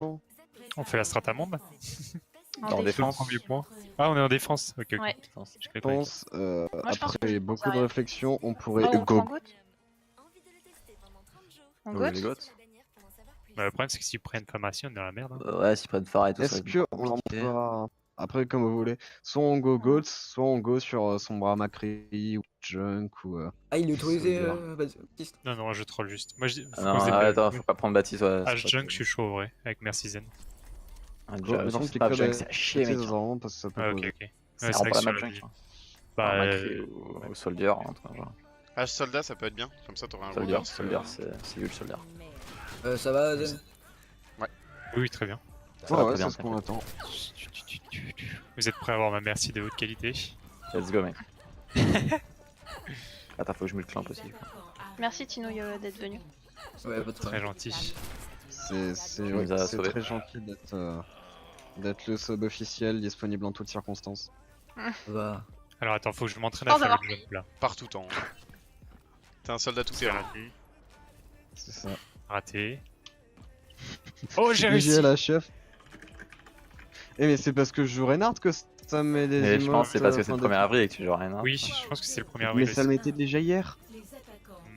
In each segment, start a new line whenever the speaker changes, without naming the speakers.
On fait la strata monde.
En défense.
Premier point. Ah, on est en défense. Ok, ok.
Ouais.
Je
Je pense,
Moi, je pense que
après
je
beaucoup
pense à
de
rien.
réflexion, on pourrait
Ah, on prend
go.
goutte. On
Oui, les
goûte.
goths.
Bah, le problème, c'est que s'ils prennent pharmacie, on est dans la merde. Hein.
Ouais, s'ils prennent phare et tout ça.
Est-ce que on va après comme vous voulez, soit on go goats, soit on go sur Sombra Macri ou Junk ou
Ah, il est autorisé,
Soldier.
Baptiste.
Non, non, je troll juste. Moi, je dis.
Ah non, attends, faut pas prendre Baptiste. Ouais,
H-Junk, je suis chaud, en vrai, avec Merci Zen.
Go, mais par contre,
c'est pas
pick
Junk,
up
c'est à chier, mec.
parce que ça peut
Ah, ok,
poser.
ok.
C'est
Ouais,
vraiment
vrai
pas
que
la
sur
map Junk.
Bah,
Macri ou Soldier, un truc genre.
H-Soldat, ça peut être bien. Comme ça, t'auras un
Soldier,
Warriors,
Soldier, c'est lui le Soldier.
Ça va, Zen?
oui, très bien.
Ça va
Ouais,
très bien.
c'est ce qu'on attend.
Vous êtes prêts à avoir ma merci de haute qualité?
Let's go, mec. Attends, faut que je me le clampe aussi.
Merci Tino d'être venu.
Ouais, pas de
Très
problème.
gentil.
C'est
nous as sauvés.
très gentil d'être le sub officiel disponible en toutes circonstances.
Ça va.
Alors, attends, faut que je m'entraîne
Oh,
à faire
d'avoir
le jump là.
Partout en haut. T'es un soldat tout terrain.
Raté.
C'est ça.
Raté. Oh, j'ai
GG
réussi!
à la chef. Eh mais c'est parce que je joue Reinhardt que ça me met des
Mais
emotes.
je pense que c'est parce que c'est le
enfin,
1er avril et que tu joues rien.
Oui, je pense que c'est le premier
Mais
avril.
ça le mettait déjà hier.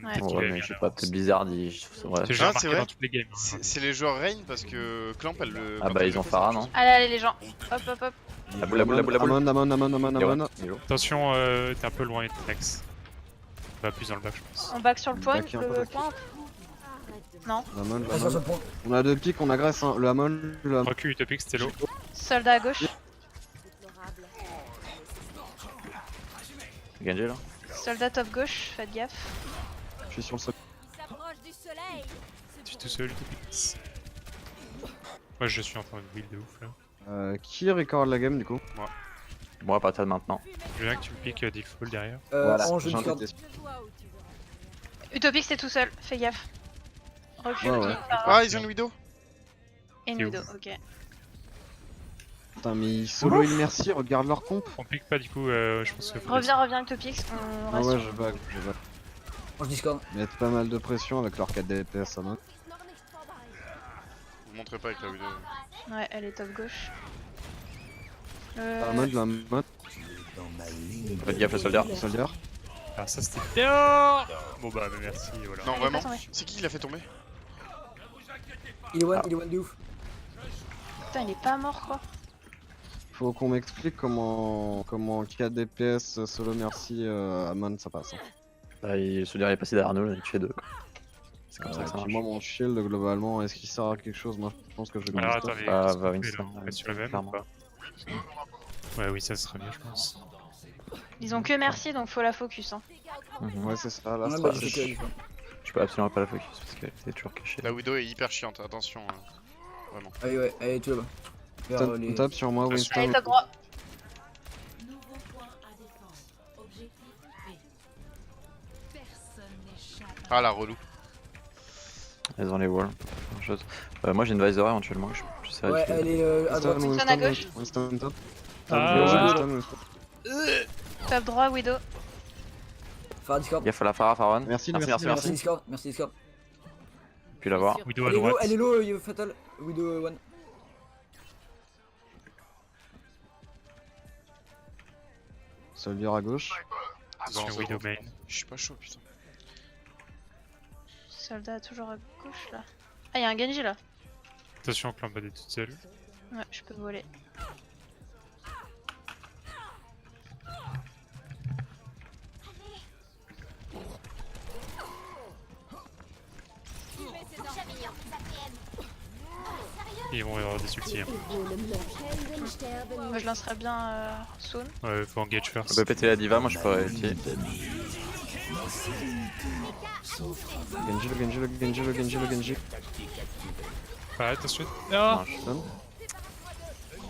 Ouais.
Peut-être qu'il
Ouais,
avait
mais
mis
je sais
en
pas,
avance.
peut-être Blizzard, ouais.
J'ai
Ah,
remarqué
c'est vrai
dans toutes les games. hein.
C'est les joueurs Rain parce que Clamp, elle le.
Ah
quand
bah
elle
ils
le
ont
fait,
Pharah,
c'est
non?
Allez, allez les gens. Hop, hop, hop.
La boule, la boule, la boule, la boule.
Amon.
Hello.
Attention, t'es un peu loin, Tex. Va plus dans le bac, je pense.
On back sur le point.
Back, un peu
Le
back.
point. Non.
Ah, sur ce point.
On a deux pics, on agresse hein. Le Amon, le Amon.
Recul utopique, c'était l'eau.
Soldat à gauche.
Genji là.
Soldat top gauche. Faites gaffe.
Je suis sur le sol.
Je suis tout seul, utopique. Moi, je suis en train de build de ouf là.
Qui record la game du coup?
Bon, à partir de maintenant.
Je veux bien que tu me piques Default derrière.
Voilà,
En jeu
j'ai
de
un
carte.
test.
Utopique c'est tout seul. Fais gaffe. Recule.
Ouais.
Ah, ils ont une Widow.
Et une
C'est
widow. Ok.
Putain mais ils solo il merci, regarde leur comp.
On pique pas du coup, je pense que.
Reviens Utopique. On
Ah
reste
ouais
sur-
je bug.
En Discord.
Mettre pas mal de pression avec leur 4 DPS à mode.
Vous montrez pas avec la Widow.
Ouais, elle est top gauche.
La mode, la mode,
Faites gaffe le Soldier.
soldier.
Ah, ça c'était bien! Bon bah, merci, voilà.
Non,
Elle est
vraiment.
pas tombée.
C'est qui l'a fait tomber?
Il est one de ouf.
Putain, il est pas mort quoi.
Faut qu'on m'explique comment 4 DPS solo merci Amon ça passe. Hein.
Là, le Soldier est passé derrière nous, là, il tue 2. C'est comme ça que ça
Puis
marche.
moi mon shield globalement est-ce qu'il sert à quelque chose? Moi je pense que je vais
Alors
commencer.
attendez,
Ah,
qu'est-ce
va
qu'on fait,
Winston,
là On reste sur la même ou
clairement.
pas? Ouais, oui, ça serait mieux, je pense.
Ils ont que merci donc faut la focus. Hein.
Ouais c'est ça là.
Ouais,
c'est
bah,
pas-
je sais que-
Je peux absolument pas la focus parce qu'elle était toujours cachée.
La Widow est hyper chiante, attention. Vraiment.
Allez, ouais, allez, tout là-bas. Vers,
On
les-
tape sur moi Winston.
Allez, top droit.
Ah, la relou.
Elles ont les walls. Plein de choses. Moi j'ai une Visor éventuellement. Je sais
Ouais, elle est à droite.
Winston à gauche.
Winston top.
Ah,
Winston.
Top droit, widow.
Phare Discord.
Gaffe à la Pharah, Faron.
Merci,
merci,
merci,
merci.
Merci Discord. Merci Discord.
Puis la voir.
Widow à
Elle est low,
droite.
elle est low, il est fatal. Widow one.
Soldier à gauche.
Attention, Widow main.
Je suis pas chaud, putain.
Soldat toujours à gauche là. Ah, y'a un Genji là.
Attention, Clamp est toute seule.
Ouais, je peux voler.
Ils vont y avoir des ultis. Hein.
Moi je lancerais bien soon.
Ouais, faut engage
On
first.
peut péter la diva, moi je peux ulti.
Genji.
Ouais, attention.
Ça
Ah
marche.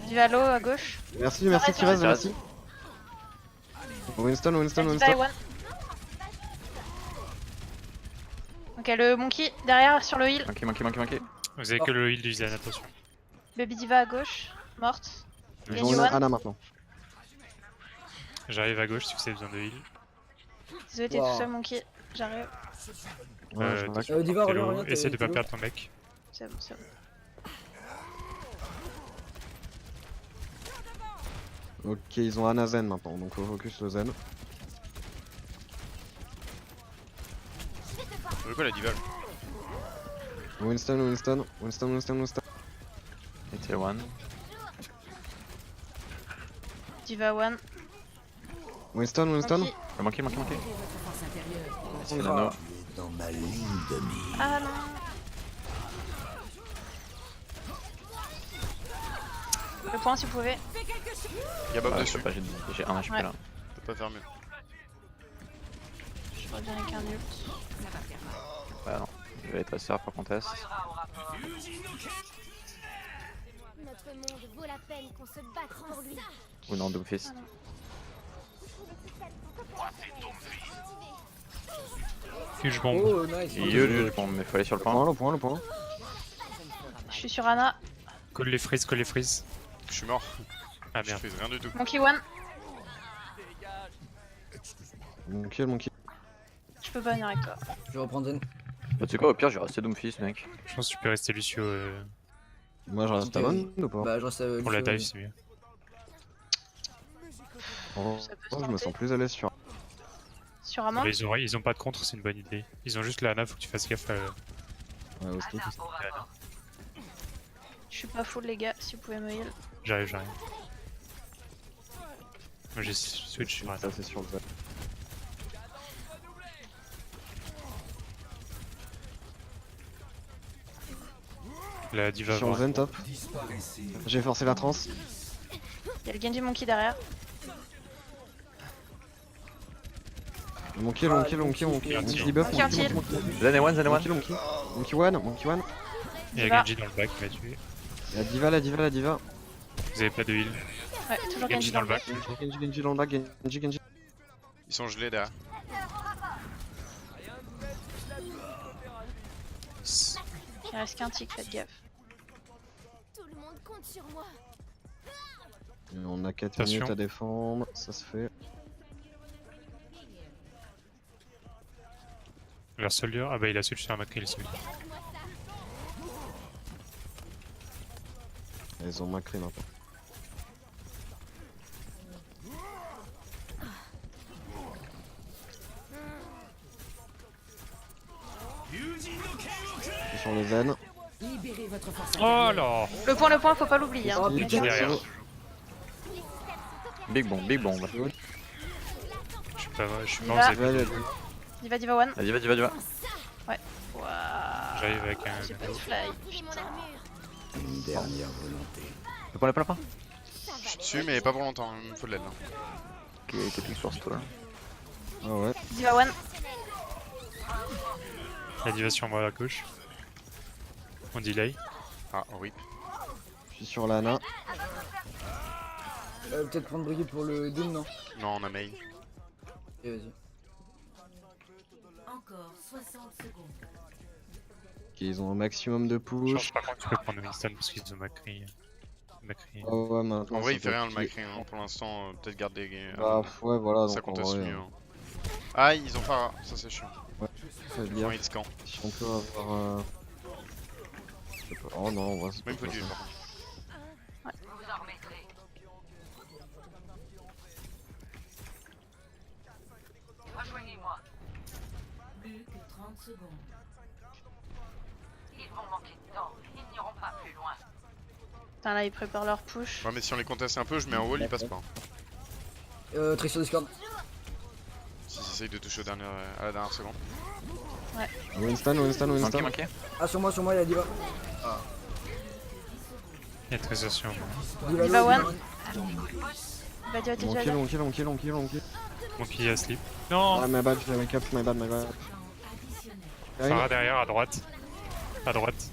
Divalo à gauche.
Merci,
Arrête,
Thérèse,
arrête.
merci. Winston.
Diva et one. Ok, le monkey derrière sur le heal.
Monkey.
Vous avez que le heal du Zen, attention.
Baby Diva à gauche. Morte.
Ils ont Anna maintenant.
J'arrive à gauche si vous avez besoin de heal.
Désolé, t'es
Wow.
tout seul, monkey. J'arrive.
Ouais, je vois.
attention,
Diva,
Tello,
reviens,
essaie de
t'es
pas
low.
perdre ton mec.
C'est bon, c'est bon.
Ok, ils ont Ana Zen maintenant, donc faut focus le Zen.
Je quoi la dival?
Winston.
Était one.
Diva one.
Winston.
Monkey.
Manqué. C'est
Ah.
nano.
Ah non. Le point si vous pouvez.
Y'a Bob
Ouais, je
dessus.
sais pas, j'ai un HP
Ouais.
là.
Peut pas faire mieux.
Je reviens avec un ult.
Bah non. Je vais être assez pour contest.
Notre monde vaut la peine qu'on se batte pour lui.
Ou non, Doomfist.
Fuge bombe.
Oh, nice.
Je bon, mais faut aller sur le point.
Le point.
Je suis sur Ana.
Colle les frises, colle les frises.
Je suis mort.
Ah
Je
merde.
fais rien du tout.
Monkey one.
Monkey.
Je peux pas venir avec toi.
Je vais reprendre Zen.
Bah, tu sais quoi, au pire, je vais rester Doomfist, mec.
Je pense que tu peux rester Lucio
Moi je reste à bonne ou pas?
Bah, je reste
pour la
Lucio,
dive, c'est mieux.
Oh,
Ça peut se
je me
tenter.
sens plus à l'aise sur.
Sur Amand.
Mais ils ont pas de contre, c'est une bonne idée. Ils ont juste la Ana, faut que tu fasses gaffe à.
Ouais, au stick.
Je suis pas full les gars, si vous pouvez me heal.
J'arrive. Moi j'ai switch sur Ana.
Ça c'est sur le Zen.
La diva
Sur le
va.
Zen top. J'ai forcé la trans.
Il y a le Genji Monkey derrière.
Monkey.
Monkey
Debuff.
un kill.
Zen et one.
Monkey one.
Il y a
Diva.
Genji dans le back, il m'a tué.
La diva.
Vous avez pas de heal.
Ouais, toujours
Genji
Genji
dans le back.
Genji dans le back. Genji.
Ils sont gelés derrière.
Il reste qu'un tick, faites gaffe.
Tout le monde compte sur moi.
Et on a 4
Attention.
minutes à défendre, ça se fait.
Vers Soldier. Ah bah il a switch sur un Macri, il est
Ils ont macré maintenant. Je suis sur le Zen.
Oh là.
Le point, faut pas l'oublier. Hein.
Oh,
Il-
putain.
Derrière.
Big bomb.
Je suis mort,
Diva.
vous avez-
Diva one.
Vas-y, va.
Waouh.
J'arrive avec un.
J'ai pas de fly.
Pris mon
Putain.
armure.
Le point.
Je suis dessus, mais pas pour longtemps. Il me faut de l'aide là.
Ok, il était pique sur stall.
Ah ouais.
Diva one.
La diva sur moi à gauche. On delay.
Ah, oui.
Je suis sur l'Ana.
Peut-être prendre briguer pour le Doom, non?
Non, on a main.
Ok, vas-y.
Encore 60 secondes.
Ok, ils ont un maximum de
Je
push.
pense par contre tu peux prendre Winston parce qu'ils ont Macri.
Oh ouais, maintenant.
En vrai,
ça
il fait
peut
rien le
être-
Macri. Hein. Pour l'instant, peut-être garder.
Bah ouais, voilà.
Ça
Donc en
conteste
vrai,
mieux. Hein. Ah, ils ont Pharah. Ça, c'est chiant.
faites
Ils ont
gaffe.
hitscan.
Si on peut avoir. Je sais pas. Oh non, on va se
Même faut du
passer.
par contre.
Plus que 30 secondes.
Putain, là, ils préparent leur push.
Ouais, mais si on les conteste un peu, je mets un wall, ils passent pas.
Très sur Discord.
S'ils essayent de toucher à la dernière seconde.
Winston.
Manqué.
Ah, sur moi, il y a Diva.
Il y a trésor sur moi.
Diva,
Diva
low,
one. Diva.
Monkey.
Mon pied à slip. Non.
Ah, my bad, my bad.
Pharah derrière, à droite. À droite.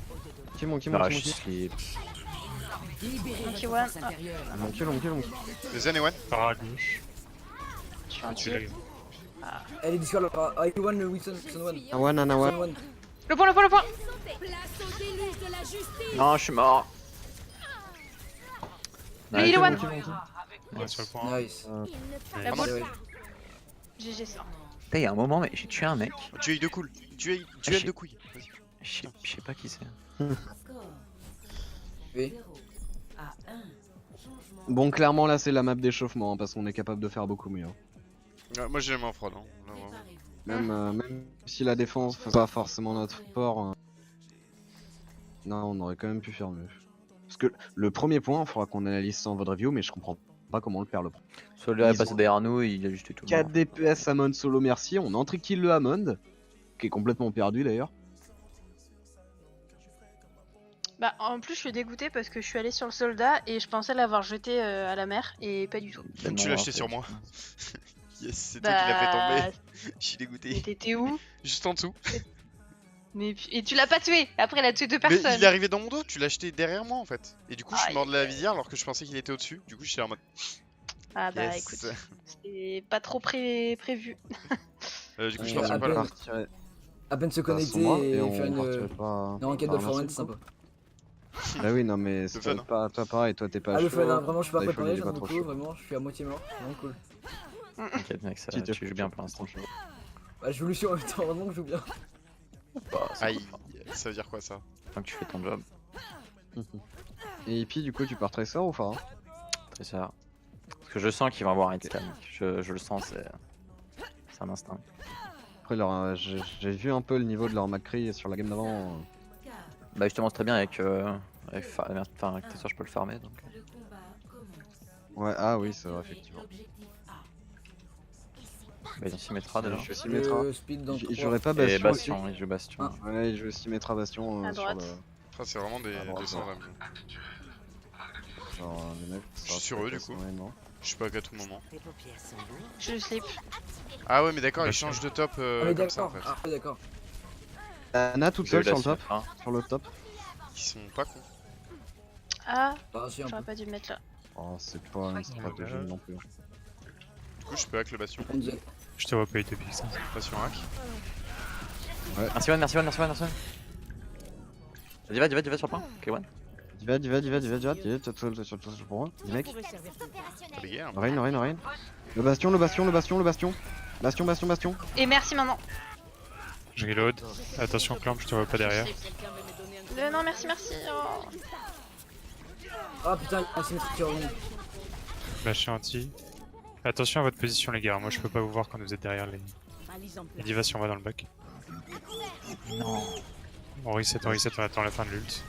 Monkey.
Ah, je slip.
Monkey one. Ah,
Monkey.
Les Zen et One.
Pharah à gauche.
je suis un
Tu l'as
kill.
eu.
Elle est Discord là. Ah, il one, le Wilson one.
Ana
Wilson
one.
one.
Le point.
Place au déluge de la justice.
Non, je suis mort.
Lui, il est one.
Ouais, sur le point.
Nice.
Il ne
La
passe
boule.
Ouais.
GG ça.
Putain, il y a un moment, mais j'ai tué un mec.
Duel de couilles. Duel de couilles. Vas-y.
Je sais pas qui c'est.
Score
Oui.
0 à 1.
Bon, clairement, là, c'est la map d'échauffement, hein, parce qu'on est capable de faire beaucoup mieux.
Moi j'ai les mains froides. Hein. Là, vraiment.
Même si la défense, c'est pas forcément notre fort. Non, on aurait quand même pu faire mieux. Parce que le premier point, il faudra qu'on analyse sans votre review, mais je comprends pas comment on le perd le point.
Soldat est
Ils
passé
ont
derrière nous, il a juste tout.
4 DPS Hammond solo, merci. On entry-kill le Hammond, qui est complètement perdu d'ailleurs.
Bah, en plus, je suis dégoûtée parce que je suis allée sur le soldat et je pensais l'avoir jeté à la mer et pas du tout.
Donc tu l'as acheté sur moi. Yes, c'est toi
Bah,
qui l'as fait tomber. Je suis
mais
dégoûté.
t'étais où?
Juste en dessous.
Et tu l'as pas tué. Après, il a tué 2
Mais
personnes.
il est arrivé dans mon dos, tu l'as acheté derrière moi en fait. Et du coup, je suis
Aïe,
mort de la
aïe,
visière alors que je pensais qu'il était au-dessus. Du coup, je suis en mode.
Ah bah
Yes.
écoute, c'est pas trop prévu.
Du coup, je
Ouais,
partirai
à
pas là.
peine. À peine se
Pas
connecter
sombre,
et
on
faire une
partirait pas.
enquête
par
de
un
Fortnite,
seul
sympa.
coup. Bah oui, non, mais
Le
c'est
fun.
pas toi pareil, toi t'es pas
Ah, le
chaud.
fun, hein, vraiment, je suis pas
Là, il faut
préparé,
qu'il
je
est pas
viens de
trop
mon coup,
chaud.
vraiment, je suis à moitié mort, vraiment cool.
T'inquiète mec, ça,
Si t'es
tu joues bien pour l'instant.
Bah, je joue Lucio en même temps, vraiment que je joue bien.
Bah, ça
Aïe,
va,
ça veut dire quoi ça?
tant que tu fais ton job.
Et puis du coup, tu pars Tracer ou Phara?
C'est ça. Parce que je sens qu'ils vont avoir un scan. Je le sens, c'est un instinct.
Après, j'ai vu un peu le niveau de leur Macri sur la game d'avant.
Bah justement c'est très bien avec avec tes soeurs je peux le farmer donc.
Le combat commence.
Ouais, ah oui, c'est vrai, effectivement.
Objectif A.
Bah il s'y mettra déjà.
Je s'y mettra.
Le speed dans
J'aurais pas
Et
Bastion aussi.
Bastion, il joue Bastion.
Ah.
Ouais, je s'y mettra Bastion
À
sur
droite.
le.
Après, c'est vraiment des
droite,
sans
ouais.
âme.
Genre, les mecs.
Je suis sur eux, du coup. Je suis pas à tout moment.
Je slip.
Ah ouais, mais d'accord, ils
Bah,
changent de top
Ah, mais
comme ça en
d'accord,
fait.
ah, d'accord.
Anna toute
Je
seule sur
laisse
le top.
hein.
Sur le top.
Ils sont pas cons.
Ah,
Bah, si, un
j'aurais
peu.
pas dû me mettre là.
Oh, c'est pas une stratégie non plus.
Du coup, je peux hack le Bastion.
Je te vois pas Utopix. Hein.
Bastion hack.
Merci One, merci One, merci One, merci One. Vas-y, va sur le point. Ok One.
Dis-va, sur pour moi. Dis mec.
Pas des guerres.
Rain. Le bastion. Bastion.
Et merci maintenant.
Je reload. Attention Clamp, je te vois pas derrière.
Non, merci. Oh.
Ah putain, il s'est mis sur lui.
Là je suis anti. Attention à votre position les gars, moi je peux pas vous voir quand vous êtes derrière les. Et Diva si on va dans le bac.
Non.
On reset, on attend la fin de l'ult.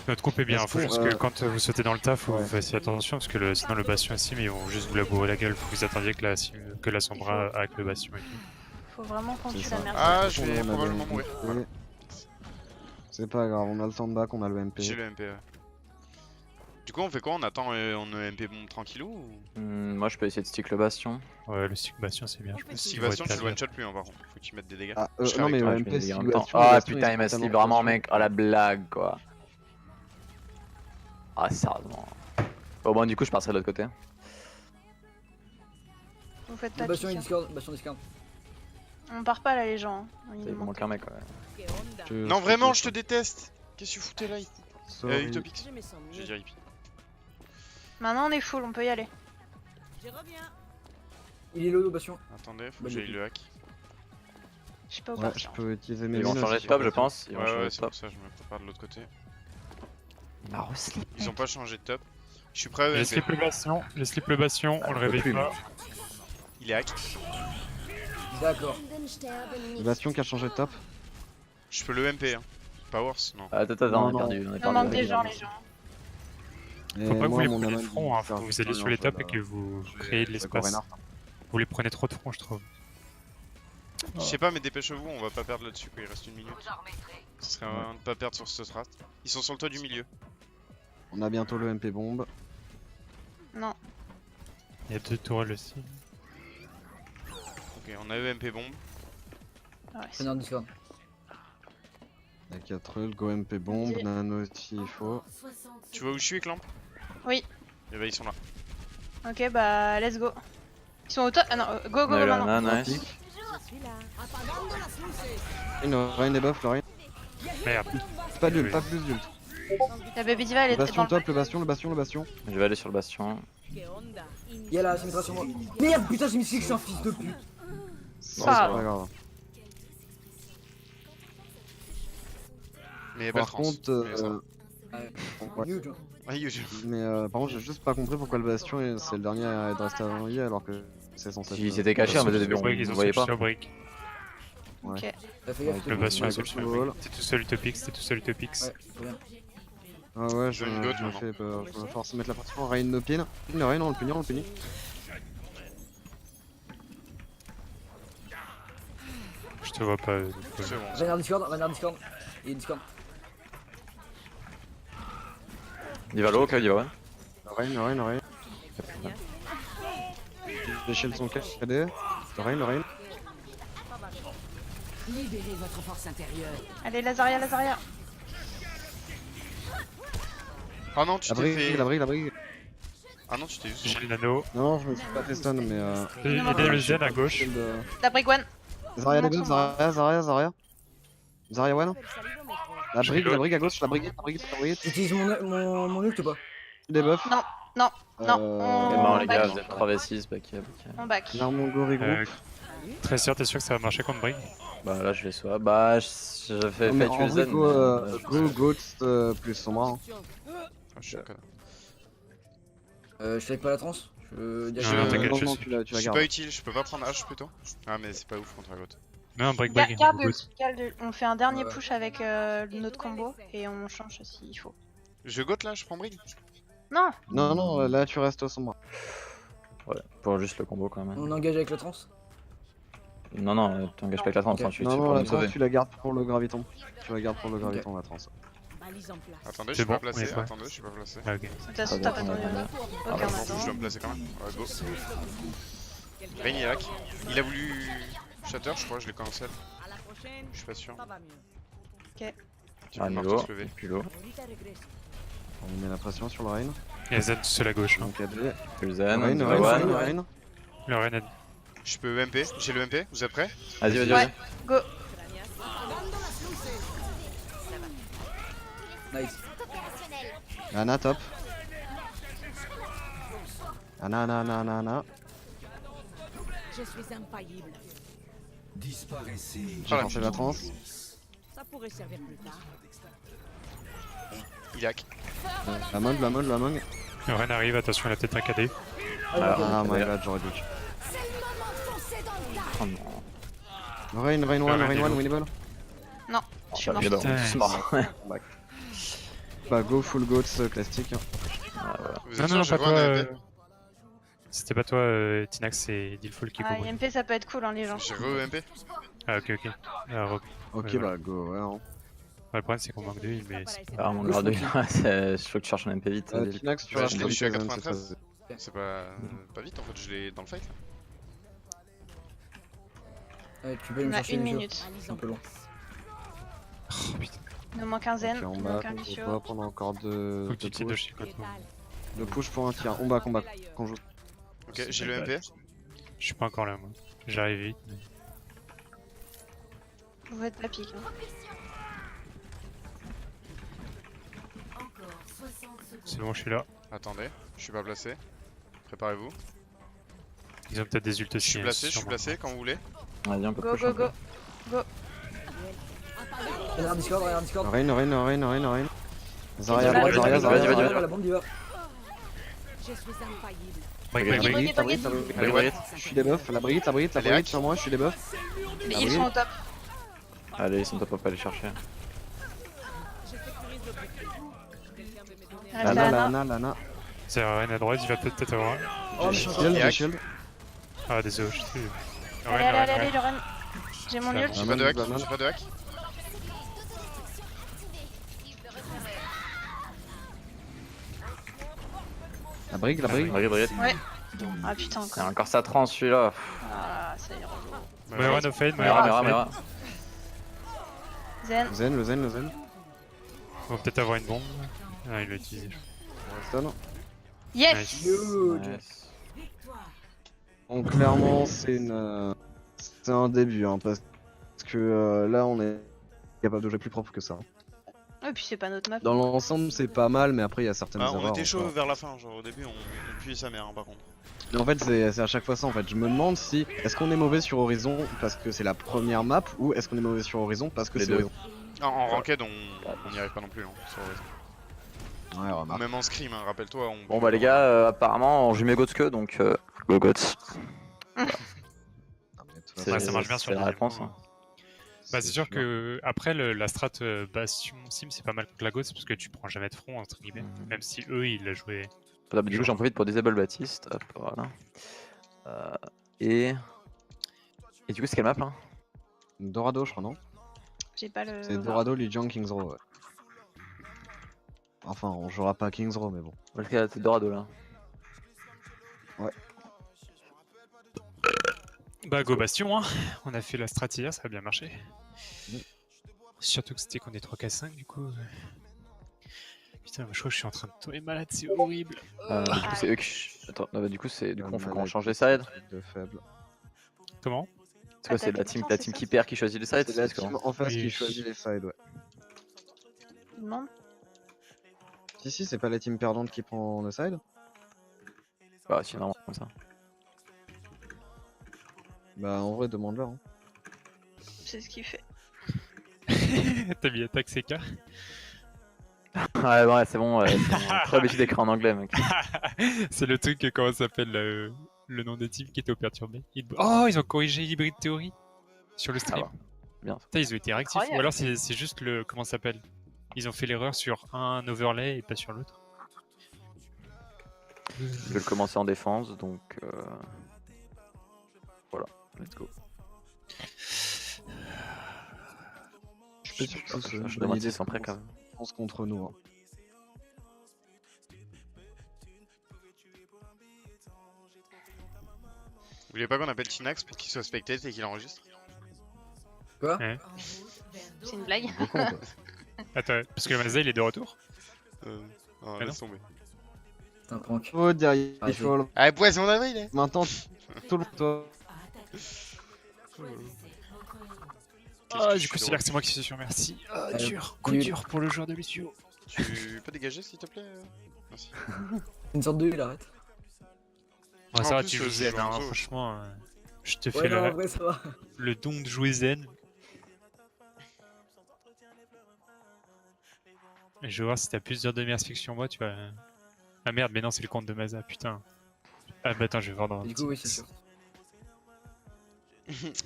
Notre groupe est bien,
Est-ce
faut
qu'on,
juste que quand vous sautez dans le tas, faut que vous fassiez attention parce que sinon le bastion est sim et ils vont juste vous labourer la gueule, faut que vous attendiez que la sombra avec le bastion et tout.
Faut vraiment qu'on tue
C'est
la
ça.
merde.
Ah, je
On
vais
a
probablement
le
mourir.
MP. C'est pas grave, on a le temps de back, on a le MP.
J'ai le MP. Ouais. Du coup, on fait quoi? On attend on MP bombe tranquillou ou...
Moi je peux essayer de stick le Bastion.
Ouais, le stick bastion c'est bien, je pense.
Si
qu'ils vont
Bastion,
être
tu le
perdus.
one shot plus hein, par contre. Faut qu'il mette des dégâts.
Ah,
Je serai
non mais
avec
le
toi.
je vais
MP
me
si
dire en même temps.
Bastion,
Ah
Bastion,
putain
ils
il m'a
sont
slip
tellement
vraiment
proches.
mec, oh la blague quoi. Ah sérieusement. Bon bon du coup je passerai de l'autre côté.
Vous faites pas
Bastion
de
et Discord, Bastion Discord.
On part pas là les gens. Hein. Il
Il
nous
me manque un mec ouais.
Non, vraiment, je te déteste. Qu'est-ce que tu foutais là?
Sorry.
Utopix. Je vais dire hippie.
Maintenant on est full, on peut y aller.
Il est low, Bastion.
Attendez, faut que
Bonne
j'aille
équipe.
le hack.
Je sais pas où
Ouais, je
partir.
peux utiliser mes
Ils vont
mines
changer
aussi
de top
sur
je
Bastion.
pense. Ils vont changer
Ouais,
de
c'est
top.
pour ça que je me prépare de l'autre côté.
Il m'a reslip.
Ils ont pas changé de top. Je suis prêt à
Je
MP.
slip le bastion, on le
je peux
réveille
plus,
pas.
Il est hack.
D'accord.
Le Bastion qui a changé de top.
Je peux le MP. Hein. Powers? Non.
Attends,
Non,
on est
non.
perdu.
Il en manque des gens les gens.
Et
Faut pas que vous
moi,
les
mon
preniez
Aman,
de front, hein, faut que vous alliez sur les tops et que vous créez de l'espace. Vous les prenez trop de front je trouve.
Je sais pas, mais dépêchez-vous, on va pas perdre là-dessus quoi. Il reste une minute. Ce serait un de pas perdre sur ce strat. Ils sont sur le toit du milieu.
On a bientôt le MP bombe.
Non.
Il y a 2 tourelles aussi.
Ok, on a eu MP bombe.
Ouais,
C'est dans Discord.
Il y a 4 ult, go MP bombe,
Vas-y.
nano s'il faut.
60
Tu vois où je suis, Clamp?
Oui.
Et bah, ils sont là.
Ok bah let's go. Ils sont au top. Ah non, go
On a eu la
maintenant.
nana, nice.
Une Rain debuff, le Rain.
Merde.
Pas d'ult, pas plus d'ult.
La baby diva elle
Le
est dans
Bastion
le
top, le Bastion.
Je vais aller sur le Bastion.
Il y a la symétrie sur moi. Merde, putain, j'ai mis que je suis un fils de pute.
Non, c'est
Ça
pas grave.
Mais y'a pas de
Par
trans.
contre,
Mais ça va.
Ouais.
Huge. Hein.
Ah, huge.
Mais par contre, j'ai juste pas compris pourquoi le Bastion c'est le dernier à être resté avant lui alors que c'est censé
Si
être.
c'était caché en fait au début, on
Ils
ne
ont
voyait pas.
sur brick.
Ouais.
Ok.
T'as fait gaffe,
Ouais,
t'es
Le
bon.
Bastion est
Ouais,
sur
Wall.
brick. T'es tout seul utopix, t'es tout seul utopix.
Ouais, trop bien.
Ah ouais,
Je veux une goat,
je me
maintenant.
fais peur. Je vais forcer mettre la pression. Rain no pin. Le Rain, on le punit, on le punit.
Je te vois pas.
C'est bon.
Regarde Discord. Et Discord.
Il va low, ok, il va ouais.
Rain. Les shields sont KD. Le Rain.
Libérez votre force intérieure.
Allez, Lazaria.
Ah non, tu
La
t'es
brigue,
fait.
la brigue.
Ah non, tu t'es juste.
J'ai le nano.
Non, je me suis pas fait stun, mais
Aidez le zen à gauche.
La brick one.
Zarya
Montre
début,
moi.
Zarya. Zarya one. La
J'ai
brigue à gauche, la brigue.
J'utilise mon ult ou pas?
Debuff.
Non, non, non,
Et
on-
ben les gars,
back.
vous êtes 3v6, back.
On back.
L'armongo regroupe.
Très sûr, t'es sûr que ça va marcher contre brick?
Bah là je vais soit. Bah je fais
Mais
tuer
en
le
vrai,
zen.
go Ghost plus Sombra. Hein.
Ah, je suis un connard.
Je fais pas la trans. Je
Je-
Non, t'inquiète,
non,
je
non,
suis.
tu la
Je suis
gardes.
pas utile, je peux pas prendre H plutôt. Ah, mais c'est pas ouf contre Agot.
Mets un break break.
Garde ult. On fait un dernier
Ouais.
push avec notre combo et on change s'il faut.
Je gote là, je prends Brig.
Non,
Non, là tu restes au Sombra.
Ouais, pour juste le combo quand même.
On engage avec la trans.
Non, t'engages pas avec la trans,
Ok.
hein, tu
Non,
pour
non, la
nous
trans
sauver.
tu la gardes pour le graviton. Tu la gardes pour le graviton, la trans.
Balise en place.
Attendez, je
C'est
suis pas
bon,
placé.
on est prêt.
Attendez, je suis pas placé.
Ah, ok.
de toute façon,
Ah,
t'as pas
bon,
attendu.
on est
Ok,
Ah,
on
bah, je
attend.
dois me placer quand même. Ouais, go. Rain il est hack. Il a voulu Shatter, je crois, je l'ai cancel.
À la prochaine.
Je suis pas sûr.
Ça va mieux.
Tu vas
Ah,
devoir
niveau,
tous lever.
plus low.
Vite regresse.
On met la pression sur le Rain.
Il y a zen tout seul à gauche.
Donc AD.
Le zen,
Rain,
Diva
Rain,
one.
Rain.
Le Ren
Je peux MP, j'ai le MP, vous êtes prêts?
Vas-y.
Ouais, go.
Nice.
Ana top. Ana.
Je suis infaillible.
J'ai lancé la trans.
Ça pourrait servir plus tard.
Il hack.
La mode.
Le Ren arrive, attention, il a peut-être un KD.
Ah my god, j'aurais dû.
Oh non.
Rain
Rain,
one, winnable.
Non, je suis
Oh,
morte.
bah,
Putain.
c'est mort.
Bah go full goats classique.
Ah, voilà.
Vous
Non,
êtes
non,
sûr,
pas
j'ai
toi.
re un MP.
C'était pas toi, Tinax, c'est Dilfall qui
Ah,
couvre.
MP ça peut être cool hein les gens.
J'ai re MP.
Ah, ok. Ah, rock.
Ok,
Ouais,
bah go, ouais. Hein.
Ouais, le problème, c'est qu'on manque de heal, mais c'est pas.
Ah, mon grade 2, il faut que tu cherches un MP vite. Dil.
Tinax, tu
Ouais,
restes
je l'ai
comme
eu à
Kazan,
93.
c'est
C'est pas vite en fait, je l'ai dans le fight là.
Ouais, tu peux
On
me
a
chercher
une
les jeux.
minute.
C'est un peu long.
Oh putain,
Il nous manque un zen,
Ok,
il
on
nous
bat,
manque un
faut
Lucio.
pas prendre encore de
faut que tu tires de
push.
chez Cotton.
De push pour un tir. On bat, qu'on joue.
Ok, j'ai le MP.
Je suis pas encore là, moi. J'arrive vite. Mais...
Vous êtes la pique. Hein.
C'est bon, je suis là.
Attendez, je suis pas placé. Préparez-vous.
Ils ont peut-être des ults
Je
aussi.
suis
hein,
placé, je suis
sûrement.
placé quand vous voulez.
Vas-y, on peut
Go,
push
go,
un peu.
go.
Regarde Discord.
Rain. Zarya,
Vas-y,
Zarya, Zarya.
La bombe d'Iva.
Je suis infaillible.
Break,
Ok.
break, break.
Brigade.
Allez, ouais.
Je suis debuff, la brigade sur moi, je suis debuff.
Mais ils sont au top.
Allez, ils sont top, on peut aller chercher.
Reste là, Anna.
Lana.
C'est Ren à droite, il va peut-être avoir.
Oh, mais
J'ai shield.
Ah, désolé, je suis.
Allez, le Ren. J'ai mon ult.
J'ai pas de hack,
banane.
j'ai pas de hack.
La brigue.
Brigade.
Ouais. Ah putain,
C'est
encore.
encore sa trans celui-là.
Ah, ça y est.
Moira no fade,
Mera.
Moira no fade.
Zen.
Le zen.
On va peut-être avoir une bombe. Ah, il l'a utilisé.
Stun.
Yes.
Nice.
Huge.
Nice.
Donc clairement c'est un début hein, parce que là on est capable de jouer plus propre que ça.
Ouais, puis c'est pas notre map.
Dans l'ensemble c'est pas mal mais après il y a certaines
Ah,
erreurs.
on était chaud
encore.
vers la fin, genre au début on pue sa mère hein, par contre.
Mais en fait c'est à chaque fois ça en fait. Je me demande si est-ce qu'on est mauvais sur Horizon parce que c'est la première map ou est-ce qu'on est mauvais sur Horizon parce que
Les
c'est
deux.
Horizon.
En ranked on n'y arrive pas non plus hein, sur Horizon.
Ouais,
Ou
remarque.
même en scrim, hein, rappelle-toi.
Bon bah les gars, apparemment on joue mes Gotske donc go Gots.
Non, mais de toute façon,
Ouais, ça marche bien sur
c'est
le
la
deuxième
réponse.
mot,
Hein.
Bah c'est sûr que après la strat Bastion Sim c'est pas mal contre la Ghost parce que tu prends jamais de front entre guillemets, même si eux ils la jouaient.
Voilà, bah, du coup j'en profite pour disable Baptiste. Hop, voilà. Et du coup c'est quelle map là?
Dorado, je crois, non?
J'ai pas le.
C'est Dorado, Lijiang, Kings Row, ouais. Enfin, on jouera pas à Kings Row, mais bon.
Parce que c'est Dorado là.
Bah go Bastion hein. On a fait la strat hier, ça a bien marché. Surtout que c'était qu'on est 3K5 du coup. Putain, je crois que je suis en train de tomber malade, c'est horrible.
Du coup c'est eux qui. Attends, non, bah, du coup c'est. Du coup on faut qu'on
Malade,
change les sides.
De faible.
Comment?
C'est quoi,
Ah,
c'est
t'as
la
fait
team,
ça,
la
c'est
team
ça
qui perd qui choisit les sides?
C'est la
c'est comment
team en face
Oui.
qui choisit les sides, ouais.
Je demande.
Si, c'est pas la team perdante qui prend le side?
Bah si, normalement comme ça.
Bah, en vrai, demande-leur. Hein.
C'est ce qu'il fait.
T'as mis attaque CK?
Ouais, c'est bon, trop habitué d'écrire en anglais, mec.
C'est le truc, comment ça s'appelle le nom des teams qui était au perturbé. Oh, ils ont corrigé Hybrid Theory sur le stream.
va. Bien.
Putain, ils ont été réactifs. Ou
Incroyable.
alors c'est juste le. Comment ça s'appelle? Ils ont fait l'erreur sur un overlay et pas sur l'autre.
Je vais le commencer en défense, donc voilà, let's go.
Je suis sûr que tous,
Je
bonne
demande
idée
s'ils sont prêts quand même.
pense contre nous. Hein.
Vous voulez pas qu'on appelle Tinax pour qu'il soit spectate et qu'il enregistre?
C'est une blague.
Beaucoup, quoi.
Attends, parce que Mazda il est de retour.
Non,
Ah
laisse tomber.
C'est un prank.
Faut dire,
Ah,
il faut
Ah, poisson d'avril, il est.
maintenant tout le temps.
Ah, du coup, c'est là que c'est moi qui suis sûr, merci. Ah, dur, coup
nul.
dur pour le joueur de Lucio.
Tu peux dégager s'il te plaît? Merci.
Une sorte de heal, arrête.
Ah,
En
ça va,
plus,
tu joues
je
zen,
joue
hein,
en solo.
franchement. Je te
Ouais,
fais
non, en vrai, ça va.
le don de jouer zen. Et je vais voir si t'as plus d'heures de immersion que sur moi, tu vas. Ah merde, mais non, c'est le compte de Maza, putain. Ah bah attends, je vais voir dans.
Du coup, oui, c'est sûr.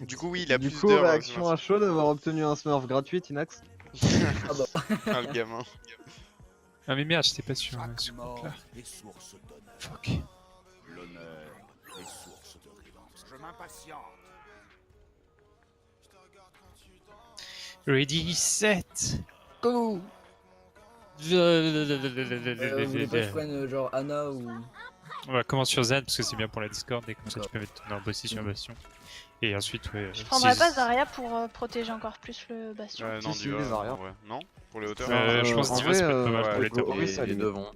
Du coup, oui, il a
Du
plus
coup,
d'heures.
réaction à chaud d'avoir obtenu un smurf gratuit, Inax.
Ah bah.
Ah, le gamin.
Ah mais merde, j'étais pas sur ce compte-là. Fuck. Ready, set, go!
Vous voulez pas que je prenne genre Anna ou.
On va commencer sur Zen parce que c'est bien pour la Discord et comme ça tu
D'accord.
peux mettre ton bosser sur Bastion. Et ensuite, ouais.
Je prendrais pas Zarya pour protéger encore plus le bastion.
Ouais, non,
Si,
Diva,
les arrières.
ouais. Non? Pour les hauteurs?
Je pense que
en
Diva
vrai,
ça peut être pas mal pour
ouais,
les top.
oui, ça
les
limite.
deux vont.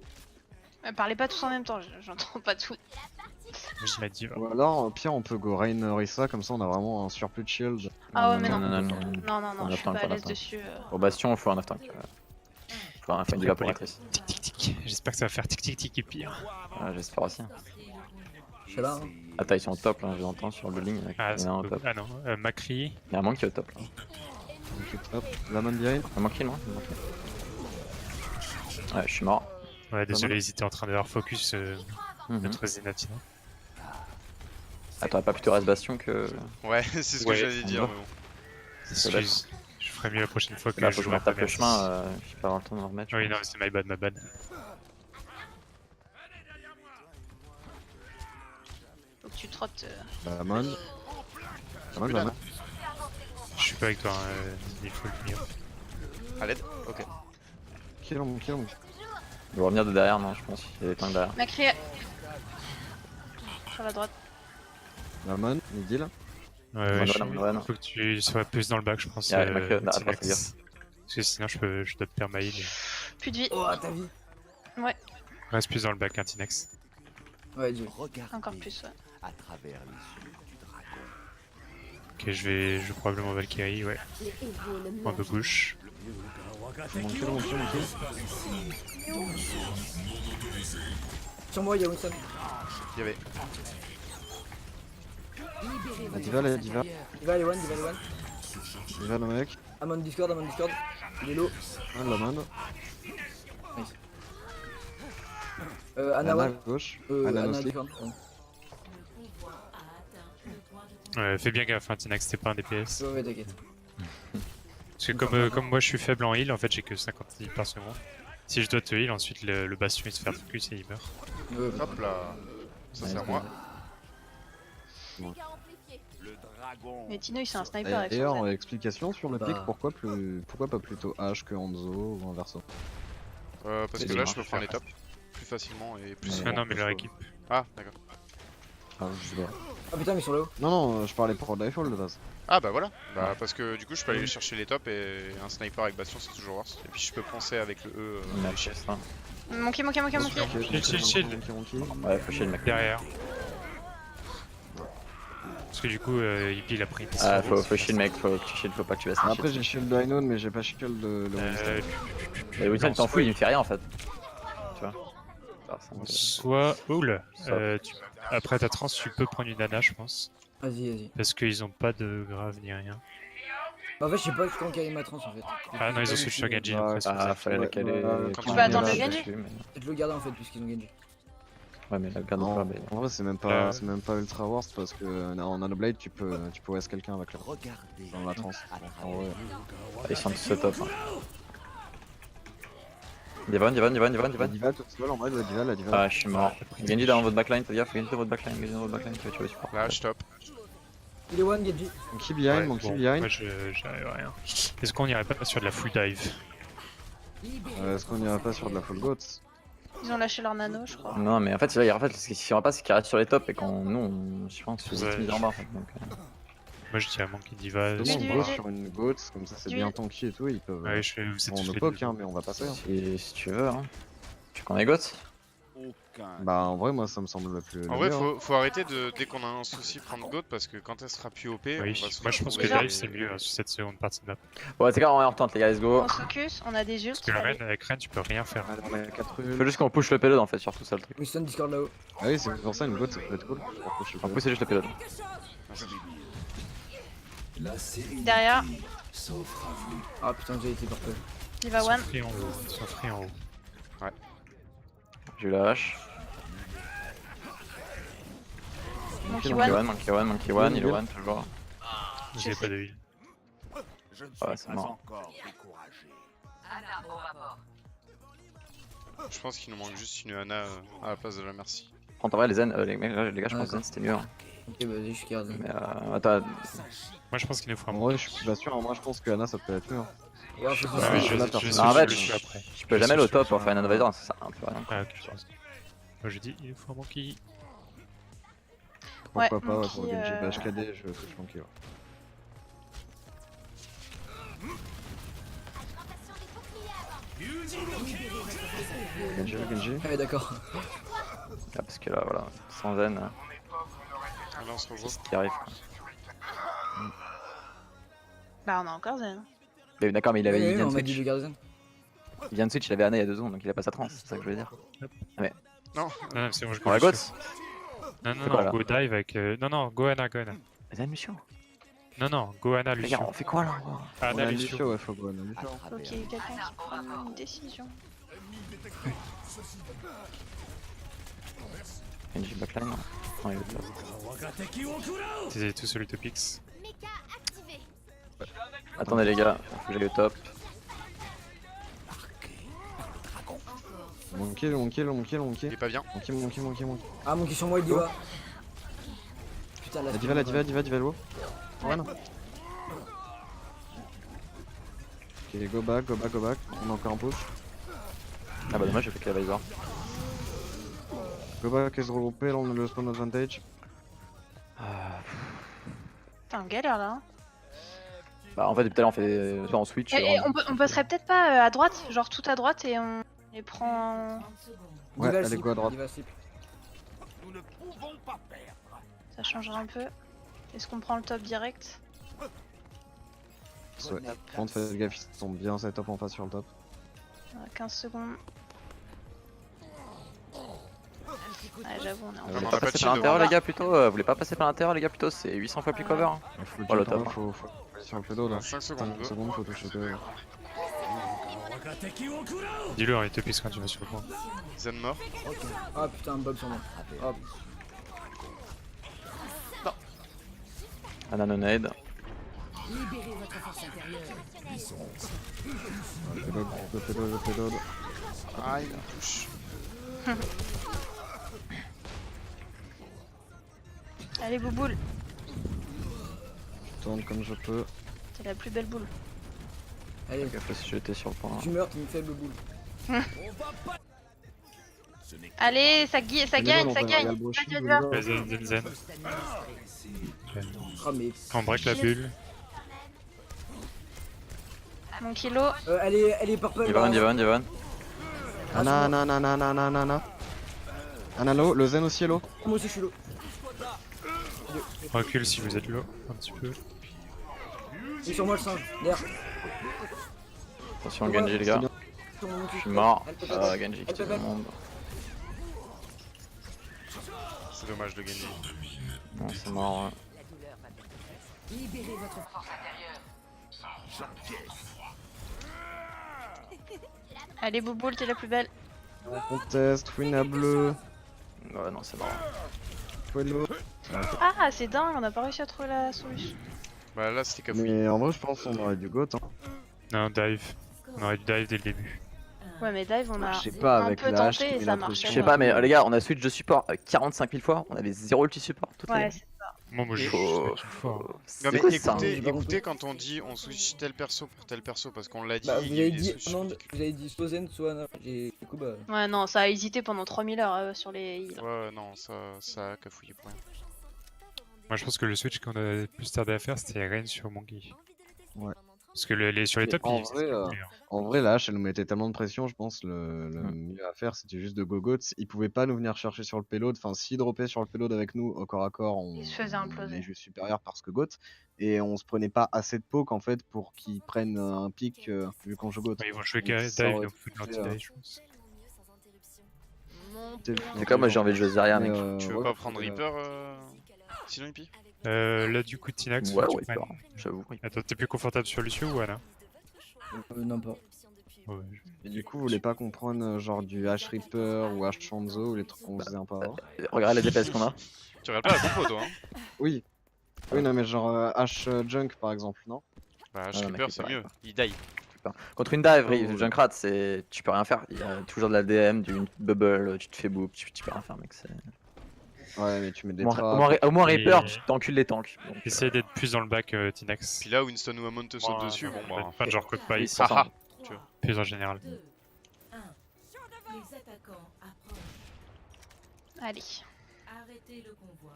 Parlez pas tous en même temps, j'entends pas tout.
Je mets Diva.
Ou alors, au pire, on peut go Rain Orisa, comme ça on a vraiment un surplus de shield.
Ah ouais, mais non.
non.
Non, je suis
On
pas à
attend,
l'aise
on
dessus.
Au Bastion, il faut un off-tank. Faut un diva pour matrice.
Tic tic tic. J'espère que ça va faire tic tic tic et pire.
Ouais, j'espère aussi.
Je suis là. Hein.
Attends, ils sont au top là, je l'entends sur le ligne.
Ah,
Il y en a un au top.
ah non, Macri.
Il y a un manque qui est au top là.
Ok, hop, la main behind.
Un manque qui non? Ouais, je suis mort.
Ouais, désolé, ils étaient en train d'avoir focus
Mhm.
notre Zenatina.
Ah, t'aurais pas plutôt reste Bastion que.
Ouais, c'est ce que
Ouais,
j'allais dire,
on
mais bon.
Excuse. Je ferai mieux la prochaine fois que
Là,
je
faut que je
jouerai
me
pas
tape le
bien.
chemin, je vais pas avoir le temps de me remettre.
Oui, non, c'est my bad, my bad.
Faut que tu trottes.
La main. La main, la main.
Je suis pas avec toi, il faut le finir.
À l'aide? Ok.
Kill him, kill him.
Il va revenir de derrière, non, je pense. Il y a des tanks derrière.
Macri. Sur la droite.
La main, midi là.
Ouais,
Voilà.
faut que tu sois plus dans le bac, je pense.
Il y a Macri à
Tinax.
droite,
Parce que sinon, je dois te perdre ma heal.
Plus de vie.
Oh, ta vie.
Reste plus dans le bac, hein, Tinax.
Ouais, Dieu.
Encore plus, ouais.
Ok, je vais probablement Valkyrie, ouais.
Les héros ne
Point de
meurent
gauche.
Mon kill, mon kill, mon kill.
Sur moi, il y a Winston.
Il y avait.
La diva, la diva.
Diva, elle est one, Diva, elle est one.
Diva, le mec.
Amon Discord. Il est low.
La main.
Nice. Anna,
Anna
ouais.
gauche.
Anna,
Anna aussi.
différente.
Fais bien gaffe, hein, Tinax, c'était pas un DPS.
Ouais, t'inquiète.
Parce que comme moi je suis faible en heal, en fait j'ai que 50 heals par seconde. Si je dois te heal, ensuite le bastion il se fait focus et il meurt.
Ouais, bah,
Hop là. Ça c'est à moi.
Mais Tino il c'est un sniper avec son
D'ailleurs,
zen.
explication sur le
Bah.
pic, pourquoi pas plutôt H que Hanzo ou inverso?
Parce
C'est
que là
bien.
je peux prendre les tops plus facilement et plus
Ouais.
souvent.
Ah non, mais leur équipe.
Ah d'accord.
Ah, je sais pas.
Ah putain, mais ils sont là-haut.
Non, je parlais pour Difall de base.
Ah bah voilà. Bah parce que du coup je peux aller chercher les tops et un sniper avec bastion c'est toujours worse. Et puis je peux poncer avec le E.
On a
les chiens.
fait ça.
Monkey.
Shield.
Ouais, faut chier le mec.
Derrière. Parce que du coup, Hippie il a pris une
Ah,
pistole.
faut chier le mec, faut que tu shield, faut pas que tu laisses un
Après, j'ai shield de Inon, mais j'ai pas shield de Winston.
Et Winston, t'en fous, il me fait rien en fait. Tu vois. Alors, ça me fait-
Soit. Oula. Après ta trans, tu peux prendre une Ana, je pense.
Vas-y.
Parce qu'ils ont pas de grave ni rien.
Bah, en fait, je sais pas quand quelle est ma trans en fait.
Ah non, ils ont switch sur Genji.
Ah,
après, c'est
Ah,
ça.
fallait la caler.
Tu
quand
peux
il
attendre
est
le
là,
Genji.
dessus, mais-
Peut-être le garder en fait, puisqu'ils ont gagné.
Ouais, mais la garde
Non,
pas, mais.
en vrai, c'est même pas ultra worst parce que en Nanoblade, tu peux OS quelqu'un avec la dans la trans. En vrai.
Ils sont tous au top. Hein. Divan.
La diva toute seule, en vrai, la diva.
Ah, je suis mort. Genji dans votre backline, fais gaffe, Genji dans votre backline, tu vas support.
Là je top.
Il est one, Genji.
Monkey behind,
Ouais,
monkey
bon,
behind.
moi j'arrive à rien. Est-ce qu'on irait pas sur de la full dive?
Est-ce qu'on irait pas sur de la full goat?
Ils ont lâché leur nano, je crois.
Non, mais en fait, là, ce qui suffira pas, c'est qu'ils arrêtent sur les tops et qu'on. Nous, je pense, on se
Ouais,
mise en bas en fait. Donc,
Moi je dis à Monkey Diva.
Comment
Du-
on go
du-
sur une goat, comme ça c'est
du-
bien tanky et tout, ils peuvent.
Ouais, je fais. Vous êtes
On
tous
ne
les
poke,
deux.
hein, mais on va passer. Hein.
si tu veux, hein. Tu veux qu'on négocie?
Bah, en vrai, moi ça me semble le plus.
En vrai faut arrêter de dès qu'on a un souci prendre GOAT parce que quand elle sera plus OP on
Oui,
va se
moi je pense que
retrouver-
dive c'est mieux hein, sur cette seconde partie de map.
Ouais, c'est grave, on retente les gars, let's go.
On se focus, on a des
Parce
ults.
que la
allez.
reine, avec Reine, tu peux rien faire.
Allez, on a 4
Faut juste qu'on push le payload en fait, surtout ça le truc.
Winston Discord là-haut.
Ah oui, c'est pour ça une goat ça peut être cool.
On pousse juste le payload.
Derrière,
Ah putain, j'ai été porté.
Diva one.
Free en haut. Ils sont free en haut.
J'ai eu la hache.
Monkey
Monkey
one.
one, il est one toujours.
J'ai pas de heal.
Ouais, c'est mort.
Je pense qu'il nous manque juste une Ana à la place de la Merci.
Prends en vrai les zen, les gars, je pense que zen c'était mieux. Hein.
Ok, bah vas-y, je garde.
Mais attends,
Moi je pense qu'il nous faut un
En vrai, je suis pas sûr, moi je pense que Anna ça peut être mieux. Hein.
Ouais, faut
Ouais, mais je
Là,
je
personne-
suis
en fait,
je suis après.
je peux jamais le top pour faire un advisor, ça sert un peu à rien.
Ah ok, je pense. Moi je dis il faut un Monkey.
Ouais,
Pourquoi pas, ouais, pour
Monkey,
le Genji. Bah, HKD, je touche Monkey. Ouais. Genji.
Ah ouais, d'accord.
Ah, parce que là, voilà, sans zen,
Là on se
c'est
revoit.
ce qui arrive. Quoi.
Bah, on a encore zen.
Mais d'accord, mais il avait
Ouais,
il vient
on
de
m'a dit de
switch.
garder zen.
Il vient de switch, il avait Anna il y a 2 secondes, donc il a pas sa trans, c'est ça que je veux dire.
Non.
Non, non, c'est bon, je
On la
go.
gote.
Non, non,
C'est quoi,
non,
là
go dive avec. Non, non, go Ana, go Ana.
Zen Lucio.
Non, non, go Ana,
Les gars,
Lucio.
on fait quoi là?
On
Ana,
a
Lucio.
Lucio, ouais, faut go, on a Lucio.
Ok, quelqu'un qui prend une décision.
Genji backline. Non, il est top.
T'es tout seul Utopix.
Mecha activé.
Attendez les gars, faut que j'aille au top.
Monkey.
Il est pas bien.
Monkey.
Ah, mon qui sur moi, il dit va. Putain, là.
La diva, low. Ouais, non. Ok, go back. On a encore un push.
Ah bah dommage, j'ai fait que l'advisor.
Go back et se regrouper, là on a le spawn advantage.
Putain, on galère là. Hein.
Bah en fait, depuis tout à l'heure on fait soit en switch.
Et on passerait peut-être pas à droite, genre tout à droite et on les prend.
Ouais, allez, go à droite.
Ça changerait un peu. Est-ce qu'on prend le top direct?
Ouais. Par contre, faites gaffe, ils sont bien setup en face sur le top.
15 secondes. Ouais, j'avoue, on est en
Vous
On
voulez
en
pas
a pas
passer
de
par
shield
l'intérieur
devant.
les gars plutôt Vous voulez pas passer par l'intérieur les gars plutôt C'est 800 fois plus cover hein.
Faut
Oh, le
le
top.
top. Faut sur le dos là.
5 secondes.
5 secondes, faut toucher le dos.
Dis-le en Utopix quand tu vas sur le point.
Zen mort.
Ok. Ah putain, Bob sur moi. Hop.
Anna no nade.
Libérez votre force intérieure.
Le payload.
Ah, il me touche.
Allez, Bouboule,
Je tourne comme je peux.
c'est la plus belle boule.
Allez,
Ok, faut se jeter sur le point.
tu meurs, t'es une faible boule.
Allez, ça gagne, ça gagne.
Ouais, zen, zen.
Ah mais.
On break la bulle.
Mon kilo.
Elle est purple.
Divan.
Anna. Anna low, le zen aussi est low.
Moi aussi je suis low.
Recule si vous êtes low, un petit peu.
Il est sur moi le singe. Derrière.
Attention Genji les gars. Je suis mort. Genji qui tue tout le monde.
C'est dommage de gagner.
Non, c'est mort. Ouais.
Libérez votre force.
Allez, Bouboule, t'es la plus belle.
On conteste, Fouina bleu.
Ouais, non, c'est mort.
Fuelo.
Ah, c'est dingue, on n'a pas réussi à trouver la solution.
Bah là, c'était cafouille.
Mais en vrai, je pense qu'on aurait du goat. Hein.
Non, dive. On aurait dû dive dès le début.
Ouais, mais dive, on a
Je sais pas,
un
avec
peu
la hache
tenté
qui
et
met
ça
la
marchait
pression.
Je sais pas, mais les gars, on a switch de support 45 000 fois. On avait 0 ulti support. Toutes
Ouais,
les...
c'est
Moi, je
Faut-
suis fort.
Non
C'est
mais
quoi ça
écoutez quand on dit on switch tel perso pour tel perso parce qu'on l'a dit.
Bah
il
vous
y a eu
avez
des
dit
switches
non,
ridicules.
vous avez dit soit Zen soit Anna. Du coup bah.
Ouais, non, ça a hésité pendant 3000 heures sur les heals.
Ouais, non, ça a cafouillé pour rien.
Moi, je pense que le switch qu'on a le plus tardé à faire, c'était Rain sur Monkey.
Ouais.
Parce que sur les
Mais
tops,
en
il
vrai, En vrai, la hache, elle nous mettait tellement de pression, je pense, le mieux à faire, c'était juste de go-goat. Ils pouvaient pas nous venir chercher sur le payload. Enfin, s'ils droppaient sur le payload avec nous, au corps à corps, on
Ils se faisaient imploser.
est juste supérieur parce que goat. Et on se prenait pas assez de poke, en fait, pour qu'ils prennent un pic, vu qu'on joue goat.
Ils vont jouer
Donc,
dive,
ça aurait
donc faut de
été,
l'anti-dive, je pense.
C'est comme moi j'ai envie de jouer Zarya, mec.
Tu veux pas prendre Reaper sinon Hippie?
Là, du coup, Tinax,
Ouais,
faut que
ouais,
tu prennes-
j'avoue. Oui.
Attends, t'es plus confortable sur Lucio ou Anna?
Non pas.
Ouais.
Et du coup, vous voulez pas qu'on prenne genre du H Reaper ou H Chanzo ou les trucs qu'on faisait un peu avant?
Regarde les DPS qu'on a.
Tu regardes pas la compo toi hein?
Oui. Oui, non, mais genre H Junk par exemple, non?
Bah
Ah, non,
Reaper
mec,
c'est
c'est
mieux,
pas-
il die.
Contre une dive,
Oh.
Junkrat, c'est tu peux rien faire. Il y a toujours de la DM, du bubble, tu te fais boop, tu peux rien faire, mec.
Ouais, mais tu mets des
Au
trappes.
moins
Et-
Reaper, tu t'encules les tanks. Donc,
Essaye d'être plus dans le back, Tinax.
Puis là Winston ou Amon te saute dessus, bon bah.
Pas de genre code pas
oui,
ici,
ça
Haha.
sent.
plus en général.
2, 1. Les attaquants approchent.
Allez.
Arrêtez le convoi.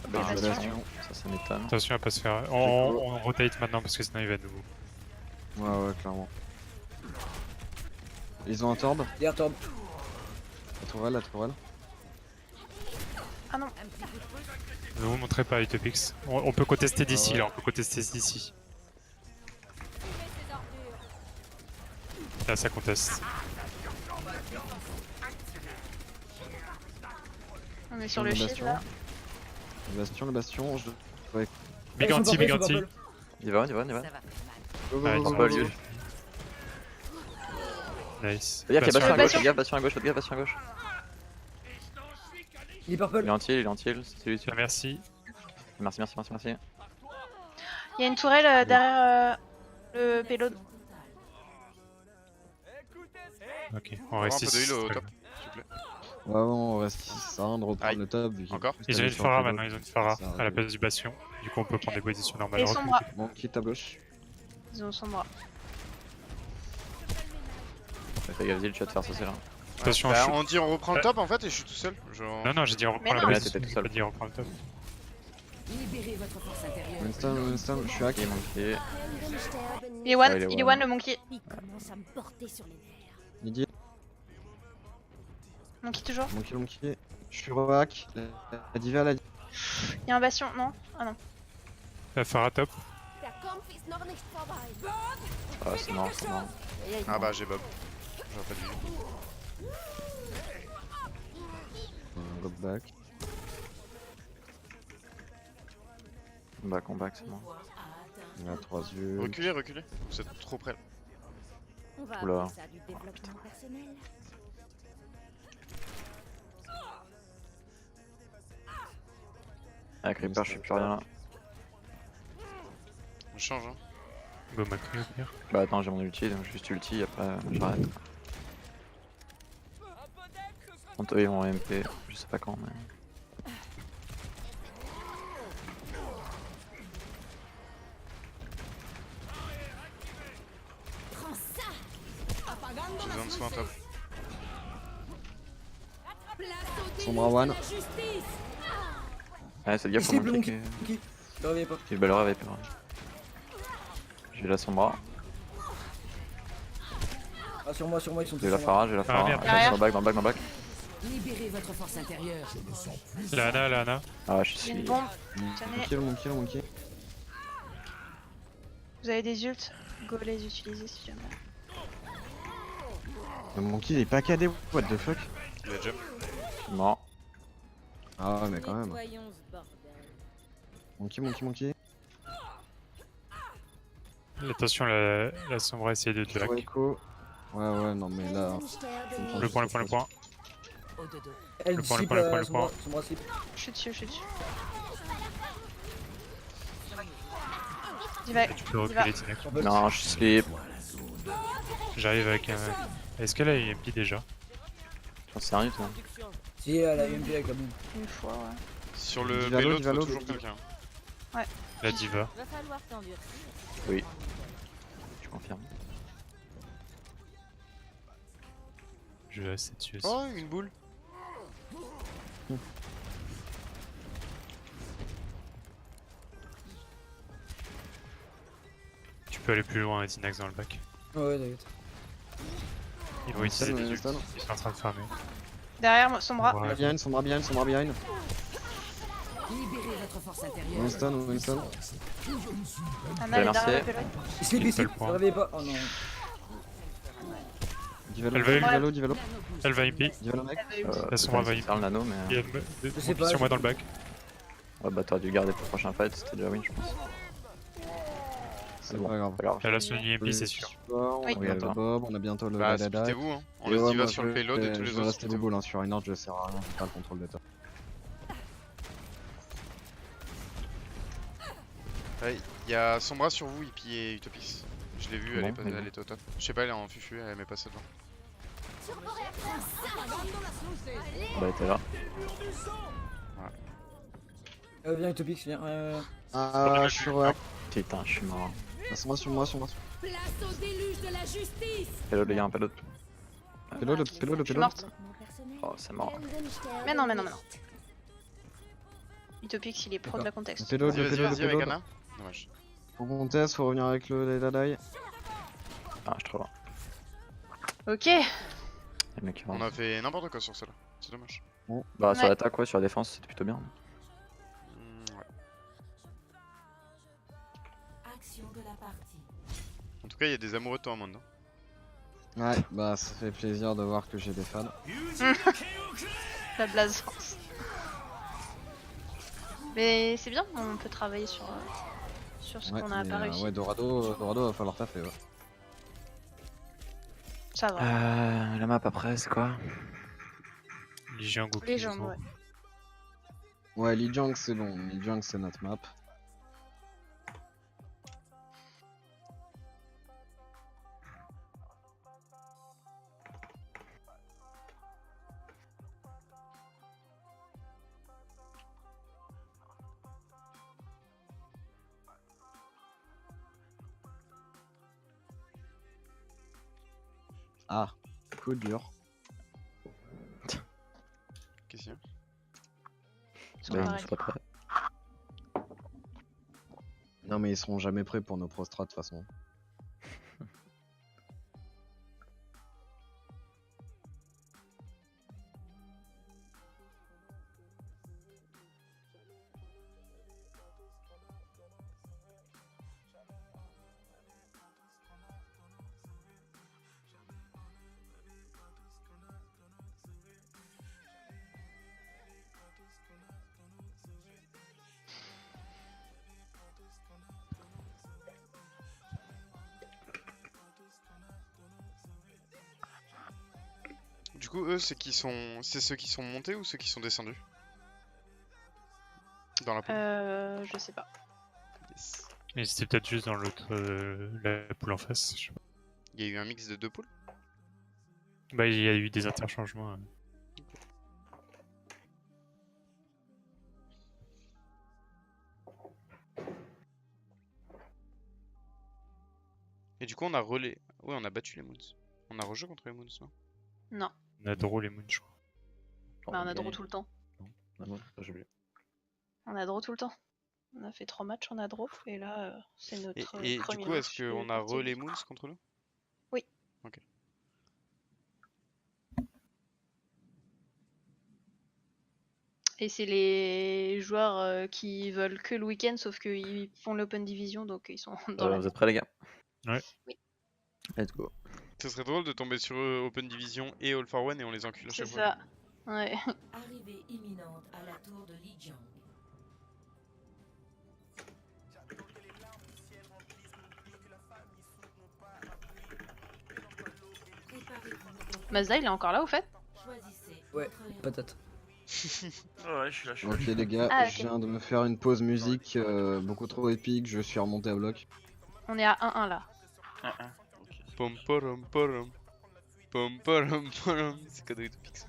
Bah,
Bastion.
Bastion, ça m'étonne.
Attention à pas se faire. On rotate maintenant parce que sinon il va nous.
Ouais, clairement. Ils ont un torb,
Derrière Torb.
la tourelle.
Ah non.
Ne vous montrez pas Utopix. On peut contester d'ici là, on peut contester d'ici. Là ça conteste.
On est sur le shield là.
Le bastion, je... Ouais.
Big anti, big anti.
Il va.
Ça va faire mal.
Go, go,
Ouais,
go,
ils
go,
sont
pas
go.
lieu.
Nice.
Fais gaffe, il y a
Bastion.
Bastion à gauche, fais gaffe, Bastion à gauche, fais gaffe, Bastion à gauche.
Il est purple.
Il est entier, c'est lui.
Ah, merci.
Merci.
Il y a une tourelle derrière le payload.
Ok, on
Un
reste
peu de
ici.
heal au
très
top,
bien.
s'il te plaît.
Ouais, on reste ici, ça sert à rien de reprendre
Aïe.
le top. vu qu'il y a
Encore
plus
Ils ont
d'aller
une
sur le
Phara
payload.
maintenant, ils ont une Phara
Ça
à la
arrive.
place du Bastion. Du coup on peut prendre des positions normales.
Et
Recule.
sombre.
Bon, quitte à gauche.
Ils ont son bras.
Fais gaffe, Zil, tu vas te faire saucer là.
Attention,
Bah,
je-
on dit on reprend le top en fait et je suis tout seul. Genre...
Non, j'ai dit on reprend
Mais
la
non.
Ouais,
position.
t'étais tout
J'ai
seul.
pas dit on reprend le top.
Libérez votre force intérieure.
Winston, je suis hack.
Il manquait.
Il est
Ouais,
one,
il est
il est
one.
one le monkey.
Il commence à me porter sur les nerfs.
Lydie,
Monkey toujours.
monkey. Je suis hack. La diva, la
Il y a un bastion, non? Ah non.
La Phara top.
Der Kampf ist noch nicht vorbei.
Ah, c'est mort.
Ah bah j'ai Bob. J'aurais pas dû.
Go back.
Combat, c'est bon.
Il y a 3 yeux.
Reculez, reculez. Vous êtes trop près là.
On va
Oula.
appeler ça du développement personnel.
Avec Reaper, je suis plus rien là.
On change, hein.
Go Macri au pire.
Bah attends, j'ai mon ulti, donc juste ulti, après j'arrête. Contre eux ils vont MP, je sais pas quand mais...
Prends ça.
J'ai besoin de soin top.
Sombra one.
Ouais, c'est le gars
Il
pour
s'est
me
blonké.
checker.
Ok. Je reviens pas.
J'ai le ballon avec moi. J'ai la Sombra,
Ah, sur moi, ils sont tous
j'ai la
sur moi.
Pharah, j'ai la Pharah.
merde.
Dans le back, dans le back, dans le back.
Libérez votre force intérieure.
Lana.
Ah, je
J'ai une
suis...
bombe.
Mon kill.
Vous avez des ults? Go les utiliser si jamais.
Mon kill est pas cadé, what the fuck?
Il a jump.
Mort.
Ah ouais, mais quand même.
Nettoyons ce bordel.
Mon kill.
Attention, la Sombra essaie de
Ouais,
black.
écho. Ouais, non mais là.
Le point.
Au dodo.
Elle
Le point,
cible
le point.
son bras cible.
Je suis dessus. Il va.
Tu peux reculer, Tinek.
Non, je slip.
J'arrive avec un... Est-ce qu'elle a une MP déjà?
J'en sais rien du tout.
Si, elle a eu MP avec la bombe.
Une fois, ouais.
Sur le
Divalo,
payload, faut
Divalo,
toujours
Divalo.
quelqu'un.
La diva.
Va falloir t'endurcir.
Oui. Je confirme.
Je vais rester dessus aussi.
Oh, une boule.
Tu peux aller plus loin, Dinax dans le bac.
Ouais, t'inquiète.
Ils vont utiliser des ults.
Stun.
Ils sont en train de farmer.
Derrière moi, son bras.
Ouais.
Sombra behind.
Libérez votre force intérieure.
Winston.
Anna est
Merci.
derrière le payload.
Il slip,
Il fait le
ça
point.
réveille pas. Oh non.
Divalo.
Elle va MP.
Divalo mec.
La Sombra va
c'est
MP.
le nano, mais...
Il y a
Je sais pas,
sur moi
je-
dans le bac.
Ouais, bah t'aurais dû garder pour le prochain fight, c'était déjà win, je pense.
C'est
bon,
pas grave.
pas grave.
Elle a son MP, c'est sûr.
On
Oui.
a bientôt Bob, on a bientôt le
Bah,
Dada.
splittez-vous, hein. On laisse Diva sur le payload et tous les
Je vais
autres.
rester
splittez-vous.
debout là sur une ordre, je sers à rien, j'ai pas le contrôle de top.
Ouais, il y a Sombra sur vous et puis il y a Utopix. Je l'ai vu, elle,
Bon,
elle était au top. Je sais pas, elle est en fufu, elle m'est passée devant.
Bah elle était là.
Viens, Utopix, viens.
Ah, je suis re.
Putain, je suis mort.
Sur moi.
Place au déluge de la justice.
Payload les gars, un payload.
Pélo.
Je suis morte.
Oh, c'est mort.
Mais non. Utopix, il est pro de la contexte.
Pélo,
Vas-y, vas-y avec Anna. Dommage.
Faut qu'on teste, faut revenir avec le Dada.
Ah, je trouve.
Ok.
Les mecs qui
On
rentrent.
a fait n'importe quoi sur celle-là. C'est dommage.
Bah sur
Ouais.
l'attaque, ouais, sur la défense, c'était plutôt bien.
Ouais.
Action de la partie.
En tout cas, il y a des amoureux de toi en monde.
Ouais, bah ça fait plaisir de voir que j'ai des fans.
La blasance. Mais c'est bien, on peut travailler sur ce
Ouais,
qu'on a
mais,
pas réussi.
ouais, Dorado va falloir taffer. Ouais.
Ça va.
La map après, c'est quoi?
Lijiang ou
Les jambes, ouais.
Ouais, Lijiang c'est bon, Lijiang c'est notre map. Ah, coup dur.
Qu'est-ce qu'il y a?
Ils sont
Bah, ils
pareils.
sont pas prêts.
Non mais ils seront jamais prêts pour nos prostrats de toute façon.
Du coup, eux, c'est ceux qui sont montés ou ceux qui sont descendus dans la poule?
Je sais pas.
Yes.
Mais c'était peut-être juste dans l'autre, la poule en face. Je sais pas.
Il y a eu un mix de 2 poules?
Bah, il y a eu des interchangements.
Et du coup, on a relais. Ouais, on a battu les Moons. On a rejoué contre les Moons, non?
Non,
On a draw les moons, je crois.
bah, on a draw tout le temps.
Ah non, j'ai oublié.
On a draw tout le temps. On a fait 3 matchs, on a draw, et là, c'est notre
Et du
premier
coup, est-ce
match
qu'on
de
a
partie.
relais Moons contre nous?
Oui.
Ok.
Et c'est les joueurs qui veulent que le week-end, sauf qu'ils font l'open division, donc ils sont dans la...
Vous êtes prêts, les gars?
Ouais.
Oui.
Let's go.
Ce serait drôle de tomber sur Open Division et All for One et on les encule à
C'est
chaque fois.
ça. Ouais.
Arrivée imminente à la tour de Lijiang.
Mazda, il est encore là, au fait?
Choisissez
Ouais,
votre héros.
patate.
Ouais, je suis là, je suis
Ok les gars,
Ah, ok.
je viens de me faire une pause musique beaucoup trop épique, je suis remonté à bloc.
On est à 1-1 là.
là. Ok.
Pom porom porom. Pom porom porom. C'est cadeau utopique ça.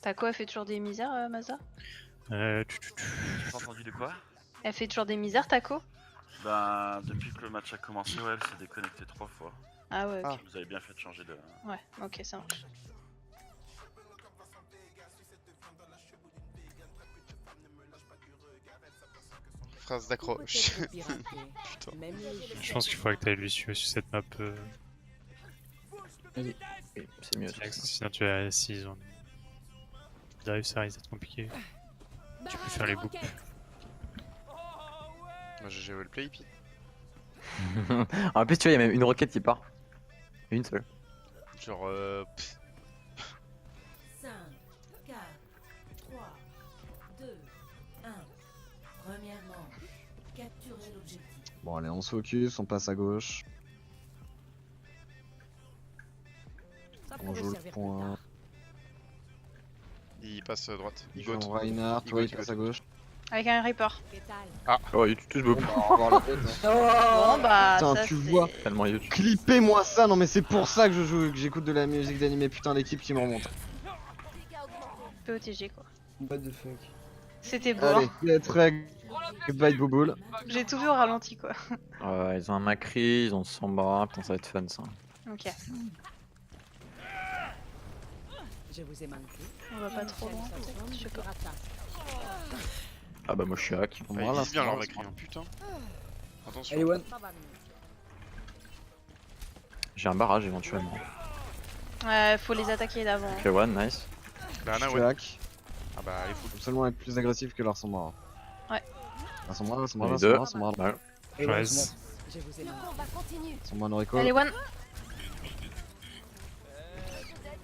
T'as quoi? Elle fait toujours des misères, Mazda?
J'ai pas entendu de quoi?
Elle fait toujours des misères, Taco?
Bah, depuis que le match a commencé, ouais, elle s'est déconnectée 3 fois.
Ah ouais, ok.
Ah.
Vous avez bien fait de changer de.
Ouais, ok, ça marche.
Phrase d'accroche.
Je pense qu'il faudrait que tu ailles lui suivre sur cette map.
Oui, c'est mieux.
Sinon, tu as 6 zones. Dive, ça risque d'être compliqué. Tu peux faire les boucles.
Moi j'ai joué le play hippie.
En plus, tu vois, il y a même une roquette qui part. Une seule.
Genre
5, 4, 3, 2, 1. Première manche. Capturez l'objectif.
Bon allez, on se focus, on passe à gauche. On joue le point.
il passe à droite. Il
Jean
gote.
Reinhardt,
Il
ouais,
gote,
il
il
passe
gote.
à gauche.
Avec un Reaper.
Oh, il touche beaucoup.
Bon, bah, au revoir la tête, hein.
Bon bah,
Putain,
ça
tu
c'est...
vois.
Tellement huge.
Clippez-moi ça, non mais c'est pour ça que je joue, que j'écoute de la musique d'animé, putain l'équipe qui me remonte.
POTG quoi.
What the fuck.
C'était beau,
Allez,
hein.
let's reg. Goodbye Bouboule.
J'ai tout vu au ralenti quoi.
Ils ont un Macri, ils ont Sombra, putain, ça va être fun ça.
Ok,
Je vous ai manqué.
on va pas trop loin peut-être, je sais pas.
Ah bah, moi je suis hack.
Pour
Ah,
moi,
ils
là,
disent bien leur
c'est
Macri, hein, putain. Attention.
Allez, one.
J'ai un barrage éventuellement.
Ouais, faut les attaquer d'avant.
Ok, one, nice.
Bah,
je
Anna,
suis
ouais.
hack.
Ah bah, il faut.
Faut seulement être plus agressif que leur Sombra.
Ouais.
La Sombra, la Sombra,
Les
la
deux.
Sombra, Sombra.
Mal.
Et
Ouais,
one,
c'est-
c'est
Je vous ai
Le
manqué.
combat continue.
Sombra no recall.
Allez, one.
L'aide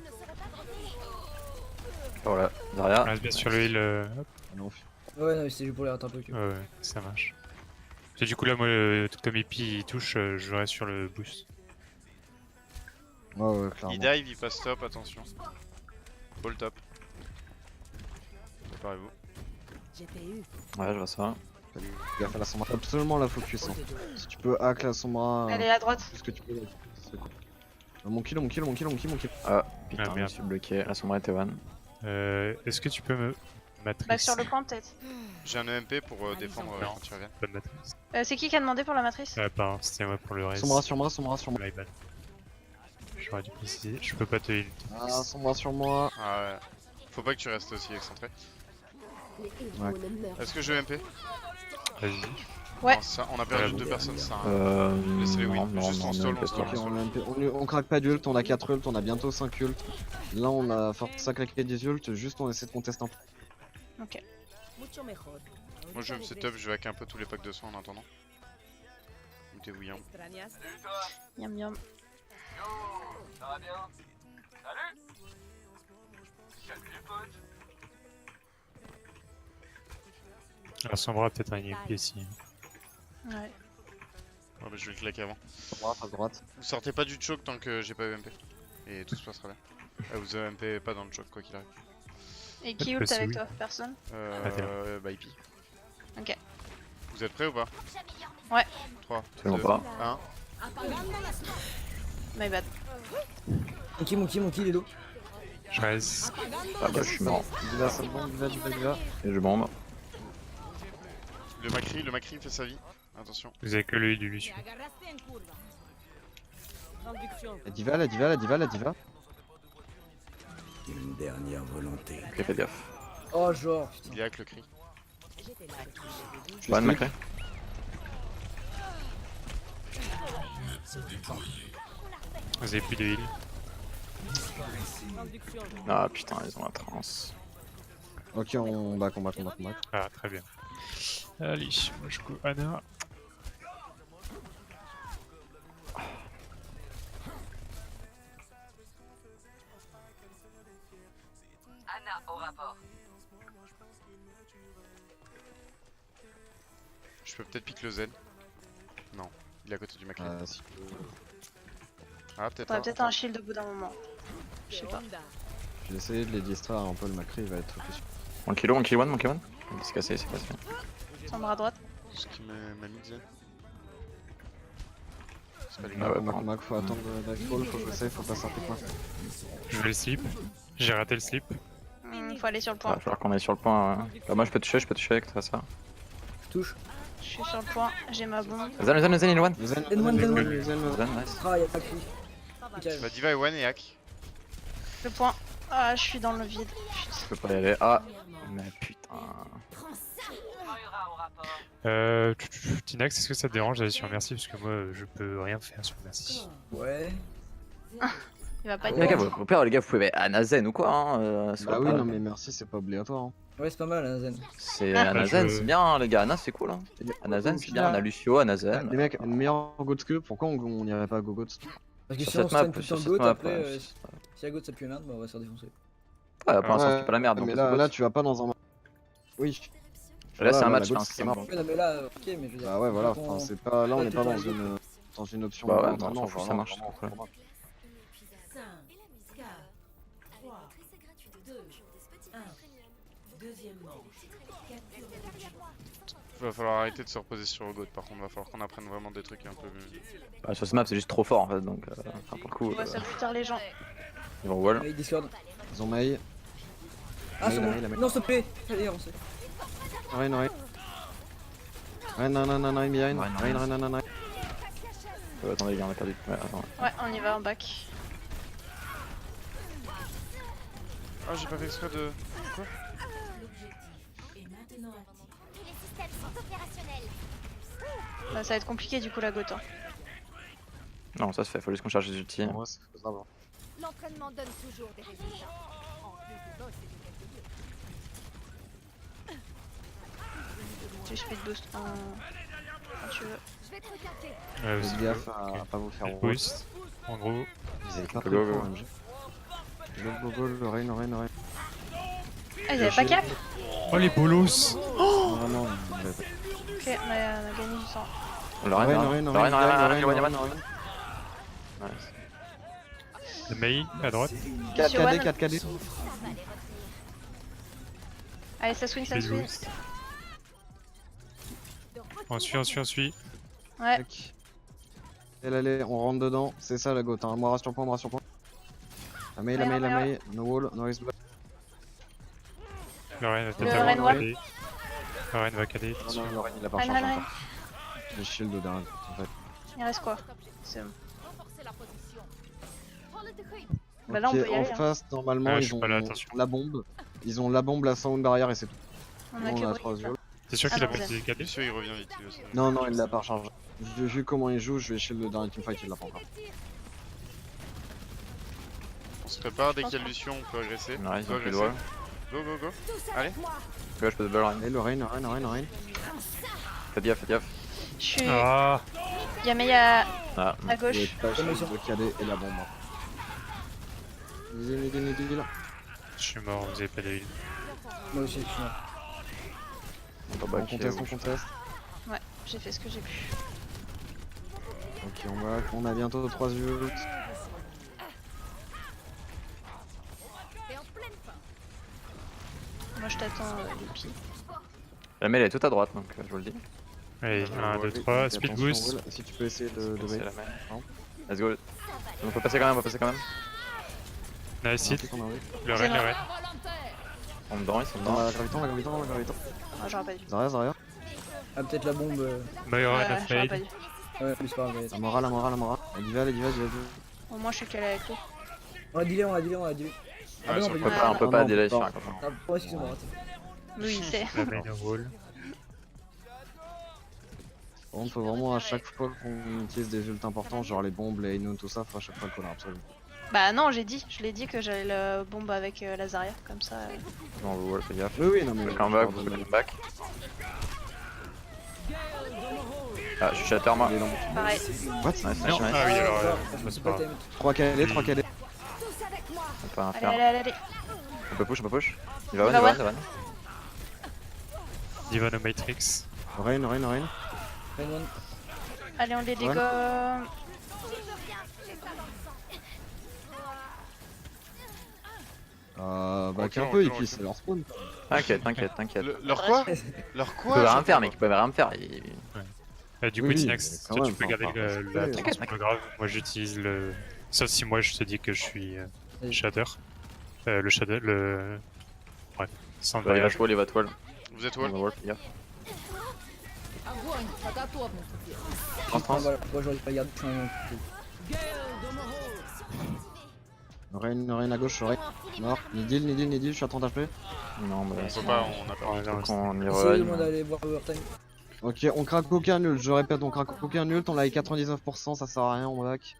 ne serait pas grandie.
Voilà, Zarya.
Reste bien sur le heal. Hop.
Non,
bon. Ouais, non, mais c'est juste pour les rattraper. Que...
Ouais, ouais, ça marche. Parce que du coup, là, moi, tout comme Epi il touche, je reste sur le boost.
ouais, clairement.
Il dive, il passe top, attention. Ball top. Préparez-vous.
GPU.
Ouais, je vois ça.
Fais gaffe à la Sombra, absolument la focus. Hein. Si tu peux hack la Sombra,
Elle est à droite.
plus que tu peux, c'est cool. Mon kill, mon kill, mon kill, mon kill, mon kill.
Ah, putain,
Ah,
je me
merde.
suis bloqué. La Sombra était one.
Est-ce que tu peux me matrice?
Back sur le point peut-être.
J'ai un EMP pour défendre
Non.
quand tu reviens.
Pas de matrice.
C'est qui a demandé pour la matrice?
Pardon, c'était moi pour le reste.
Sombra sur moi, Sombra sur moi.
My bad. J'aurais dû préciser. Je peux pas te heal.
Ah, Sombra sur moi.
Ah ouais. Faut pas que tu restes aussi excentré.
Les héros ne meurent
Est-ce que je EMP?
Vas-y.
Ouais.
Non, ça, on a perdu
Ouais,
2 personnes, ça.
Non,
Laissez-les win.
non,
Juste
non,
on
on
stall,
est
on
pas
stall,
Ok,
on stall.
on craque pas d'ult, on a 4 ults, on a bientôt 5 ults. Là on a force à claquer des ults, juste on essaie de contester un peu.
Ok.
Mucho mejor.
Moi je vais me setup, je vais hack un peu tous les packs de soins en attendant. Ou t'es bouillant.
Extrañas.
Yam yam.
Alors, Sombra, peut-être un EMP ici.
Ouais.
Ouais, bah, je vais le claquer avant.
Sombra, à droite.
Vous sortez pas du choke tant que j'ai pas EMP. Et tout se passera bien. Ah, vous MP pas dans le choc quoi qu'il arrive.
Et qui ult avec toi? Personne?
Bah IP.
Ok.
Vous êtes prêts ou pas?
Ouais.
3,
Absolument
2,
pas.
1.
My bad.
Mon kill, les dos.
Je reste.
Ah bah je suis mort.
Diva, ça bombe, Diva.
Et je bombe.
Le Macri fait sa vie. Attention.
Vous avez que l'œil du Lucius.
La diva.
Une dernière volonté.
Ok, fais gaffe.
Oh, genre, putain.
Il est avec le cri.
One Macri.
Vous avez plus de heal.
Ah putain, ils ont la transe.
Ok, on back.
Ah, très bien. Allez, moi je go Anna.
Je peux peut-être pick le Z. Non, il est à côté du Macri.
Si.
Ah, peut-être.
T'aurais peut-être un shield au bout d'un moment. Je sais pas.
Je vais essayer de les distraire un peu, le Macri il va être focus.
Monkey one. Il s'est cassé,
Sombre à droite.
Ce qui m'a mis Z. C'est pas les
Ah
gars.
ouais,
Mac, faut attendre Nightfall, faut jouer safe, faut pas sortir point.
Je vais le slip. J'ai raté le slip.
Faut aller sur le
Il
point.
va falloir qu'on est sur le point. Bah moi je peux toucher avec ça.
Je touche.
Je suis sur le point, j'ai ma bombe.
Zen, il one.
Zen,
Nice.
Ah, y'a pas cri.
Bah Diva et One et Hack.
Le point. Ah, je suis dans le vide.
Je peux pas y aller. Ah, mais putain.
Tinax, est-ce que ça te dérange d'aller sur Merci? Parce que moi je peux rien faire sur Merci.
Ouais.
Il va pas être
Les gars,
bon.
au pire, les gars, vous pouvez Anazen ou quoi hein,
Bah oui, non mais merci, c'est pas obligatoire. Hein.
Ouais, c'est pas mal, hein, Zen.
C'est
Ah.
Anazen,
je-
c'est bien, les gars. Ana, c'est cool. Hein. Anazen, c'est bien. On a Lucio, Anazen.
Les mecs, une meilleure Goat que, pourquoi on irait pas à Gogot?
Parce que
Sur
si on
cette
stun
map,
tout le
sur
temps
cette
Goat,
map,
après,
ouais.
si la Goat ça pue merde, bah on va se faire défoncer.
Ouais, pour l'instant,
Ouais,
c'est pas la merde.
Mais
donc
là, tu vas pas dans un. Oui.
Là, c'est un
Voilà,
match,
la
là,
Goat,
c'est
c'est
bon.
mort.
Ouais, non, mais là, ok, mais je veux dire.
Bah ouais, voilà,
quand on-
enfin, c'est pas. Là, on
Ouais,
est
tout
pas
le
dans
temps,
une option.
Bah ouais,
Goat,
non,
faut
ça
vraiment-
marche.
vraiment-
5, 4, 3, 2, 1. Deuxième manche.
Va falloir arrêter de se reposer sur le GOAT par contre, va falloir qu'on apprenne vraiment des trucs un peu.
Bah, sur ce map, c'est juste trop fort en fait. Donc, enfin, pour le coup,
On voit ça plus tard les gens.
ils vont wall.
Ouais, Discord.
Ils ont Mei.
Ah, c'est
la
bon.
mail, la mail.
Non, s'il te plaît. Allez, on sait.
Rein. Rein, behind. Rein.
Attendez, les gars, on a perdu. Ouais, attends.
Ouais, on y va en back.
Ah, j'ai pas fait exprès de. Quoi?
L'objectif est maintenant actif.
Tous les systèmes sont opérationnels.
Bah, ça va être compliqué du coup la Goat. Hein.
Non, ça se fait, faut juste qu'on charge les ultis.
Ouais, c'est faisable.
L'entraînement donne toujours des résultats. En plus du boss et de quelques lieux.
Tu speed boost quand tu veux.
Je vais te regarder.
Faites gaffe à pas vous faire
Le
rouler.
boost. En gros,
Ils avaient pas
Go,
pris le
go.
point, MJ. Go, le Rein.
Ah, ils avaient pas cap?
oh les bolos.
Non, ils avaient pas.
Ok, on a gagné du sang.
Le Rein. Nice.
Le Mei à droite.
4
Monsieur One.
KD, 4 KD.
Allez, ça swing, ça
Les
swing.
boosts. On suit.
Ouais.
Tac. Allez, on rentre dedans. C'est ça la Goat. Hein. Moi, reste sur point. La Mei. No wall, no risk block.
Le Ren va peut-être
Le
avoir
Ren wall.
KD. Le Ren va KD.
Non, Lorraine, il a pas
Rein,
chargé
Rein.
encore. J'ai shield derrière. En fait.
Il reste quoi? C'est bon.
Renforcer la position. Hold the creep.
Bah là, on
Ok,
peut y
en
aller. Hein.
face, normalement,
Ouais, je
ils
suis
ont
pas là, attention.
la bombe. Ils ont la bombe, la sound barrière et c'est tout.
On
Nous,
a
on a
que
3
Brigitte, là.
yeux.
T'es sûr
Ah
qu'il a
non,
pas
vous
été KD?
Monsieur, il revient vite. lui aussi.
Non, il l'a pas rechargé. Vu comment il joue, je vais shield le dernier teamfight, il l'a pas encore.
On se prépare, dès qu'il y a Lucion, on peut agresser.
Nice,
On peut
donc le
agresser.
doigt.
Go.
Tous
Allez.
avec moi.
Ouais, je peux double Rein.
Allez, le Rein.
Faites gaffe.
Je suis.
Ah,
Y'a Mei à
Ah,
gauche.
Et pas shield de KD et la bombe. Midi.
je suis mort, vous avez pas de heal.
Moi aussi, je suis mort.
on peut
On
back.
conteste.
Ouais, j'ai fait ce que j'ai pu.
Ok, on a bientôt 3 yeux.
Moi je t'attends, Lupi.
La mêlée est tout à droite, donc je vous le dis.
Allez, 1, 2, 3, speed
Attention,
boost.
Will, si tu peux essayer de
C'est
bait.
la mêlée. Let's go. On peut passer quand même, on peut passer quand même.
Nice hit.
On arrive.
Le raid, le raid.
On me dedans, ils sont
Dans
dedans.
la graviton, la graviton, la graviton.
Ah, j'aurais pas dû.
Zarya, Zarya.
Ah, peut-être la bombe.
Myron a
J'aurais
fail.
pas dû.
Ouais, mais c'est pas grave.
La morale, la morale, la morale. La diva, la diva, la diva.
Au moins je suis calé avec lui.
On a delay, on a delay, on a delay. Ah,
Ouais,
non,
sur le
pas
point.
du tout.
On peut
Ah
pas
non, on
delay
peut
sur
pas.
un copain.
Ah, oh, excusez-moi, raté.
Lui il sait.
La main wall.
Par contre, faut vraiment à chaque fois qu'on utilise des ults importants, genre les bombes, les Inun, tout ça, faut à chaque fois le collar absolument.
Bah non, je l'ai dit que j'allais le bombe avec la Zarya, comme ça.
On vous wall, fais gaffe.
Oui, oui, non mais.
Le comeback, le comeback. Ah, je suis shatter moi.
Il est dans
Pareil.
What?
Nice,
Non,
nice,
ah
nice.
oui, alors
Je me
c'est
suis
pas
pas
grave.
timé.
3 KD, 3 KD.
On peut rien
Allez,
faire.
allez, allez, allez.
On peut push, on peut push. Il va one,
Il
il
va
va one, il va one.
Diva no Matrix.
Rain, Rain, Rain.
Rain one.
Allez, on les
Ouais.
dégomme.
Bah,
Ok,
qu'un peu, et
ok,
puis
ok.
c'est leur spawn.
T'inquiète, t'inquiète, t'inquiète.
Leur quoi? Leur
Ils
quoi?
peuvent
je
rien faire,
comprends
mec, ils peuvent rien me faire.
Du
Oui,
coup,
oui,
Tinax,
mais quand
toi tu
même,
peux garder
enfin,
la
ouais.
trans, c'est pas grave. Moi j'utilise le. Sauf si moi je te dis que je suis
Oui.
shader. Le shader, le. Bref, sans
Il va
voyage.
wall, il va wall.
Vous êtes
On
wall?
va wall, fais gaffe.
Ah, voilà, moi j'aurais pas gardé.
Rain, Rain à gauche, Rain. Mort. Nidil, je suis à 30 HP.
Non, bah
On peut pas, on a pas.
Ouais, non,
faut qu'on y
Essayez moi
revienne.
d'aller voir Overtime.
Ok, on craque aucun nul, je répète, on craque aucun nul, on a les 99%, ça sert à rien, on back.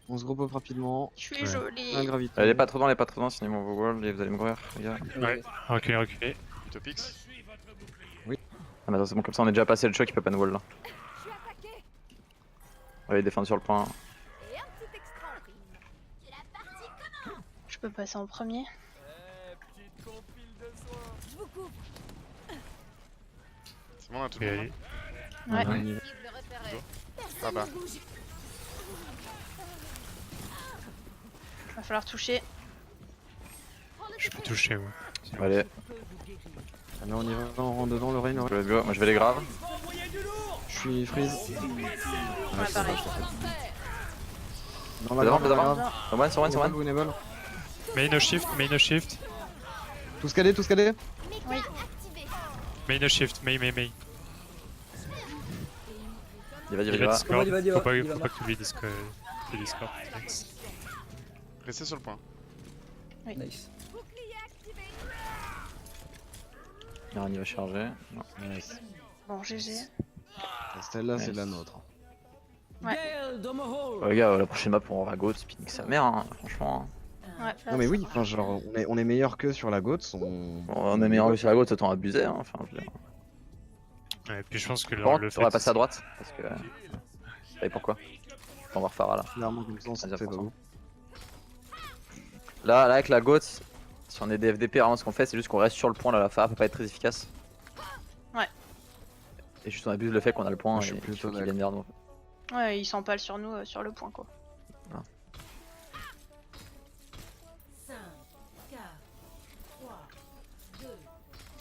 On se groupe up rapidement.
Je suis
Ouais.
jolie.
Un gravité.
Elle est pas trop dans, sinon on va wall et vous allez mourir, les gars.
Ouais, reculez, reculez.
Utopix.
Ah, mais attends, c'est bon, comme ça on est déjà passé le choc, il peut pas nous wall là. On va les défendre sur le point.
Je peux passer en premier.
C'est bon, on a tout
Et
le
allez.
monde.
Ouais.
On y va.
Ah bah.
Va falloir toucher.
Je peux toucher, ouais.
Allez,
Allez, on y va, on rentre dedans, le Rain, le Rain.
let's go. Moi je vais les graves.
Je suis freeze.
Ouais, pareil.
Dans la
Devant,
grave, dans la
devant.
grave.
Sur one, sur one, sur one.
Winnable.
Main no shift, main no shift.
Tout scadé, tout scadé.
Main no shift, main.
Il va,
Il va Discord.
Il va,
Faut pas
il va
que tu oublies Discord. Tinax.
Restez sur le point.
Nice.
Il va charger. Non.
Nice.
Bon, GG.
Celle-là, c'est la nôtre.
Oh, les gars, la prochaine map on aura Goat, Spinning sa mère, hein, franchement.
Ouais,
Non mais oui, enfin genre on est meilleur que sur la Goats,
On est meilleur que sur la Goat, autant abuser, hein, enfin je veux dire.
Ouais, et puis je pense que
Bon,
le
on va
fait.
passer à droite, parce que... Vous savez pourquoi? On va refaire là.
clairement comme ça on s'en fait pas beaucoup.
Là, avec la Goat, si on est des FDP, vraiment ce qu'on fait c'est juste qu'on reste sur le point là, la Pharah peut pas être très efficace.
Ouais.
Et juste on abuse le fait qu'on a le point
Moi, je suis
et
plutôt
qu'il vienne derrière nous.
Ouais, ils s'empalent sur nous, sur le point quoi.
5, 4, 3, 2,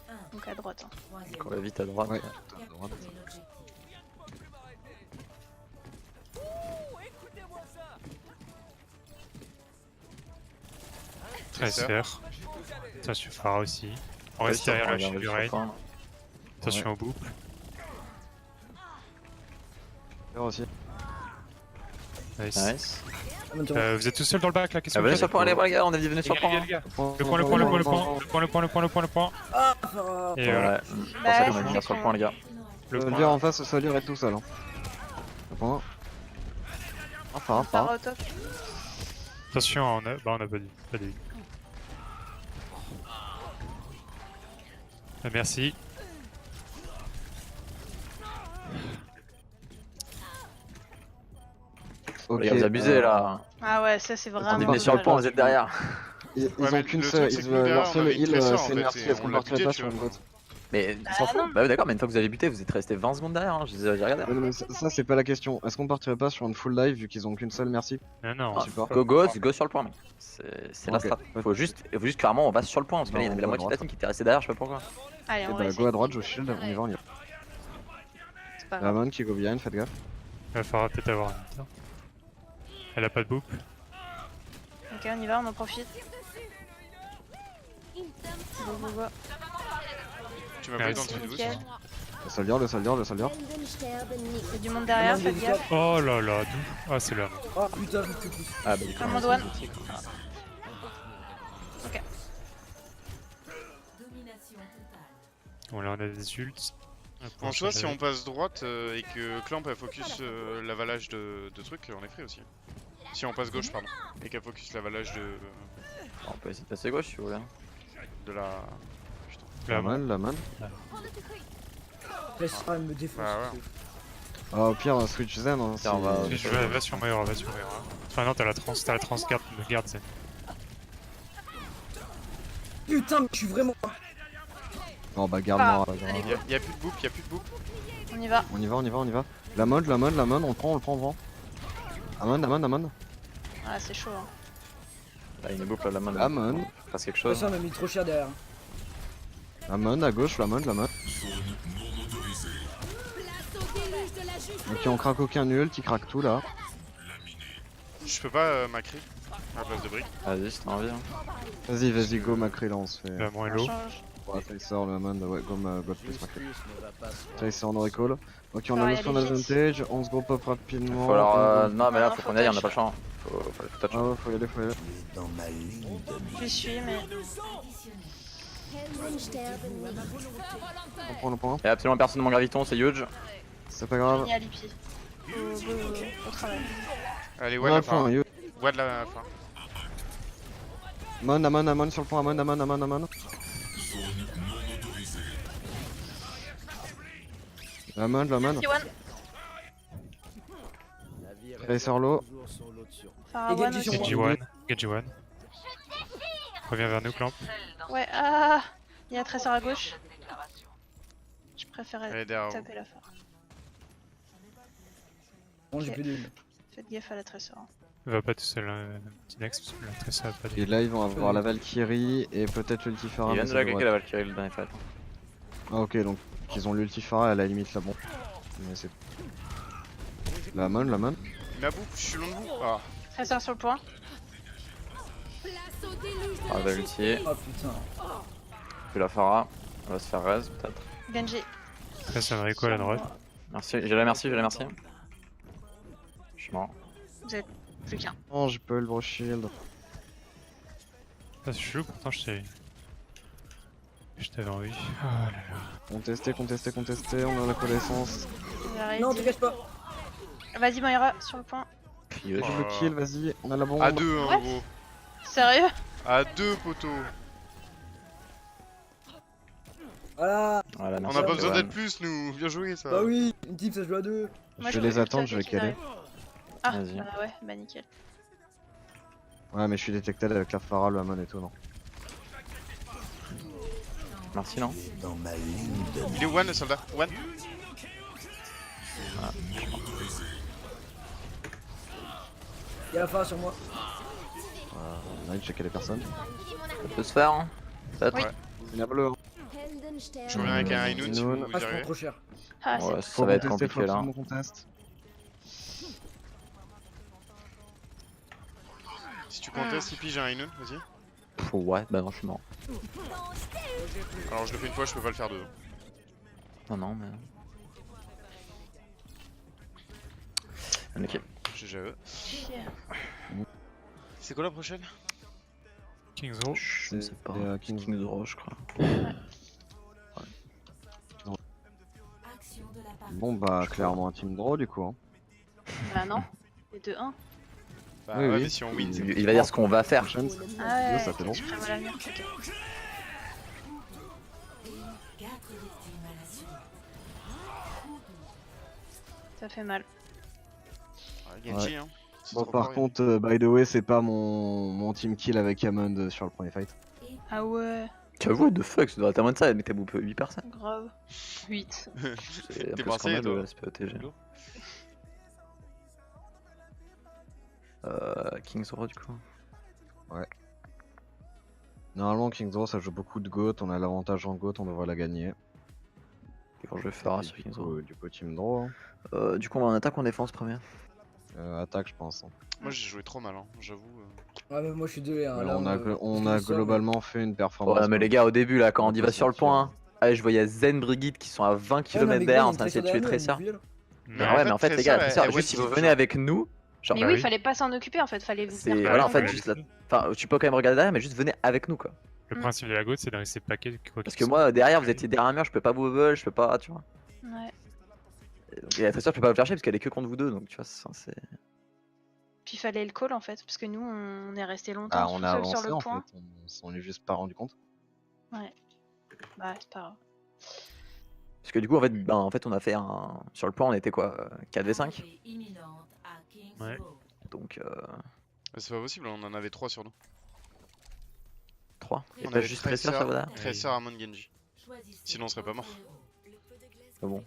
1.
Donc à droite. Hein.
Donc on va vite à droite.
Ouais.
Capturez l'objectif.
Tracer. Attention, Pharah aussi. On reste derrière la chute du raid. Attention au boucle.
Faire aussi.
Nice.
Nice.
Vous êtes tout seul dans le bac là, qu'est-ce que vous
Venez
faites?
sur le point, allez, les gars, on est venu sur le point.
Les gars. Le point. Et voilà.
Ouais, c'est pour ça qu'on a venir sur le point, les gars.
Le
Soldier
point.
en face, Soldier est tout seul. Hein. Le point. Ah, Pharah.
Pharah au top.
Attention, on a pas dit. Merci.
Ok,
Les gars, vous abusez là.
Ah ouais, ça c'est
On est
vraiment.
venu sur le point, vous êtes derrière.
Ils
Ouais,
ont
mais
qu'une
le
seule,
truc, c'est que nous, derrière,
leur
on
seule
avait une
heal
pressure, en
c'est
fait,
merci,
et
est-ce
on
qu'on
l'a
partirait
buté,
pas
tu
sur une
vois.
Goat?
Mais il s'en fout. Bah ouais, d'accord, mais une fois que vous avez buté, vous êtes resté 20 secondes derrière, hein. J'ai regardé.
Ouais, non, mais ça c'est pas la question. Est-ce qu'on partirait pas sur une full live vu qu'ils ont qu'une seule merci?
Non, non.
Ah,
support.
go sur le point, mec. C'est la
Ok.
strat. Faut juste clairement, on va sur le point parce qu'il y en avait la moitié de la team qui était restée derrière, je sais pas pourquoi.
Allez, on
Et
va
bah
essayer.
go à droite, je shield, on y va, on y va.
C'est pas
La
grave.
Mon qui go behind, faites gaffe.
Il va falloir peut-être avoir un. Elle a pas de boop.
Ok, on y va, on en profite. Go, go, go.
Tu m'as pas
Ouais,
identifié d'où
Nickel.
Le soldier, le soldier, le soldier.
Il y a du monde derrière, faites gaffe.
Oh là là, d'où? Ah, c'est là.
Oh putain, je me fais pousser.
Ah bah,
Un monde one.
Domination totale.
Bon, là, on a des ults.
En choix, si on passe droite et que Clamp elle focus l'avalage de trucs, on est free aussi. Si on passe gauche, pardon, et qu'elle focus l'avalage
On peut essayer de passer gauche si vous voulez.
de la.
La Mon.
Reste pas, elle me défonce.
Ah ouais.
Ah, au pire, switch Zen. Hein,
Tiens, on va-
Va sur Moira, va sur Moira. Enfin, non, t'as la trans garde Zen.
Putain, mais je suis vraiment.
Non, bah garde
Ah,
moi.
allez,
Y'a plus de boop, y'a plus de boop.
On y va.
On y va, on y va, on y va. La Mon, on le prend, on le prend. Amon.
Ah, c'est chaud. Hein.
Là, il y a une boucle à la main.
Amon.
Fasse quelque
De
chose.
toute façon, elle m'a mis trop cher derrière.
Amon à gauche, la Mon. Ok, on craque aucun nul, qui craque tout là.
Je peux pas Macri à la place de brick.
Vas-y, si t'as envie. Hein.
Vas-y, go Macri là, on se fait.
La moins
On
low.
change.
Ouais, Tracer, le Amon, ouais, go God plus Macri. Tracer on recall. Ok, on
Ah,
a
y
le
a
son
des hits.
advantage, on se groupe up rapidement.
Faut alors. Non, mais là,
Non,
faut
faut
qu'on y aille, on a
touch.
pas le choix. Faut le touch.
Ah ouais, faut y aller.
Dans ma ligne de
Je suis, mais.
On prend le point.
Y'a absolument personne de mon graviton, c'est huge.
C'est pas grave.
Fini à l'IP. Au travail.
Allez,
On
ouais,
a
la
le point,
fin.
yo.
Ouais, de la fin.
Amon sur le point, Amon. La Mon.
T1.
Tracer low.
Pharaon
Égalité sur
aussi.
moi.
Gadji1. Reviens vers nous, Clamp.
Ouais, ah. Il y a Tracer à gauche. Je préférais
Elle est derrière.
taper la fin.
Bon, j'ai
Ok.
plus d'huile.
Faites gaffe à la Tracer. Hein.
Va pas tout seul, petit Nex, parce que la Tressa a pas de.
Et là, ils vont avoir la Valkyrie et peut-être l'Ultifara.
Il vient
mais
de
ça
la
devrait
claquer la Valkyrie le dernier fight.
Ah ok, donc ils ont l'Ultifara à la limite là bon. Mais c'est... La Mon.
Il m'a boop, je suis long de boop. Ah.
Tracer sur le point.
Ah, bah, l'ulti.
Oh putain.
Puis la Phara. On va se faire raise peut-être.
Genji.
Tressa me recall à droite.
Merci, j'ai la merci. Je suis mort.
Vous êtes plus qu'un.
Non, j'ai pas eu le bro shield.
Ah, c'est chelou, pourtant je t'avais envie. Ah là là.
Contester, on a la connaissance.
J'arrive.
Non, te cache pas.
Vas-y, Moira, sur le point.
Puis,
Je veux kill, vas-y, on a la bombe.
À deux, hein,
What
gros.
Sérieux?
À deux, poteau.
Voilà.
voilà,
On
merci,
a pas besoin
Johan.
d'être plus, nous. Bien joué, ça.
Bah oui, une team ça se joue à deux.
Moi,
Je vais les
préfère
attendre, je vais
qu'ils
caler.
arrivent. Ah,
Vas-y.
bah ouais, bah nickel.
Ouais, mais je suis détected avec la Phara, le Amon et tout, non.
Merci, non.
dans ma ligne de
Il est one, le soldat. One.
Y'a la fin sur moi.
Là, il checkait les personnes.
Ça peut se faire, hein. Peut-être.
Oui.
Il y a bleu, hein.
Je reviens avec un Inoun si
Inoun.
vous
Ah, je prends
arrivez.
trop cher.
Ah,
Ouais,
c'est.
ça va être
contester,
compliqué là.
absolument conteste.
Si tu contestes, Hippie, j'ai un Inoun, vas-y.
Pff, ouais, bah non, je suis mort.
Alors je le fais une fois, je peux pas le faire deux.
Non, mais. Ok.
GGE. C'est quoi la prochaine?
King's Row.
Je ne sais pas.
King's
King's Row, je crois.
Action de la part.
Bon, bah, clairement un team draw du coup. Hein.
Bah non. Les 2-1.
Bah
Oui,
ouais,
oui.
mais si on win, c'est
Il va dire ce qu'on va faire.
Prochaine,
Ah ouais,
ça fait long.
je prévois l'avenir. Ok.
4 victimes à la suite.
Ça fait mal.
Genji, hein. C'est
Bon,
trop
par
fort,
contre, by the way, c'est pas mon team kill avec Hammond sur le premier fight.
Ah ouais.
J'avoue, what the fuck, ça doit être tellement de ça, mais t'as bouffé 8 personnes.
Grave. 8.
C'est un
T'es
peu
Marseillais,
scandaleux
toi
le SPOTG. Kings Row du coup.
Normalement, Kings Row ça joue beaucoup de GOAT, on a l'avantage en GOAT, on devrait la gagner.
Et quand je vais faire
Et
sur
du
Kings
coup,
Row.
du coup, Team Draw.
Du coup, on va en attaque ou en défense premier?
Attaque, je pense.
Moi j'ai joué trop mal, hein, j'avoue.
Ouais, mais moi je suis désolé. Hein,
Mais
là,
on a globalement fait une performance.
Ouais, mais les gars, au début, là, quand on y va
pas
sur le
sortir.
point, allez, je voyais Zen Brigitte qui sont à 20 km derrière en train d'essayer de tuer Tracer.
Mais
Ouais, mais en fait, les gars,
Tracer,
Tracer,
elle
juste si vous
one-hit,
venez
genre.
avec nous, genre,
Mais
bah
oui,
oui.
fallait pas s'en occuper en fait, fallait
c'est.
faire
Voilà, en
comme
fait,
on
juste
veut.
là. Enfin, tu peux quand même regarder derrière, mais juste venez avec nous, quoi.
Le principe de la GOAT, c'est de rester paquet.
Parce que moi, derrière, vous étiez derrière un mur, je peux pas bubble, je peux pas, tu vois.
Ouais.
Et la Tracer, je peux pas vous faire chier parce qu'elle est que contre vous deux, donc tu vois, c'est.
Puis fallait le call en fait, parce que nous on est resté longtemps
Ah,
tout
on a
seul sur
avancé
le
en
point.
fait, on est juste pas rendu compte.
Ouais. Bah c'est pas grave.
Parce que du coup, en fait, on a fait un. Sur le point, on était quoi 4v5
Ouais.
Donc,
C'est pas possible, on en avait 3 sur nous.
3. Et
On
pas
avait
juste Tracer, ça va là
Tracer, Amon, Genji. Sinon on serait pas mort.
Ah bon.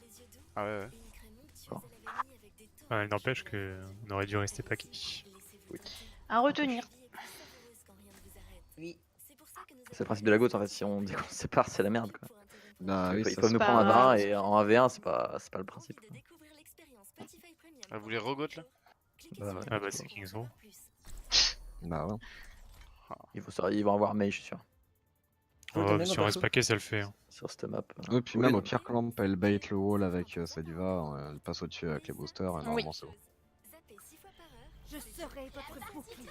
Ah ouais, ouais.
Ouais, il n'empêche qu'on aurait dû rester paquet.
À retenir.
Oui.
C'est le principe de la GOAT en fait, si on dit qu'on se sépare, c'est la merde quoi.
Bah oui,
Ils
ça
peuvent nous
pas
prendre à
grave.
20 et en 1v1, c'est pas le principe. Quoi.
Ah, vous les regotes là?
Bah, ouais.
Ah bah c'est Kings Row.
Bah ouais.
Ils vont avoir Mei, je suis sûr.
Ouais, t'as
Oh,
bien
si
dans
on reste
perso.
paquet, ça le fait. Hein.
Sur cette map.
Et puis
Oui,
même
non.
au pire, Clamp, elle bait le wall avec sa diva, elle passe au-dessus avec les boosters, et normalement c'est bon.
Je serai votre bouclier.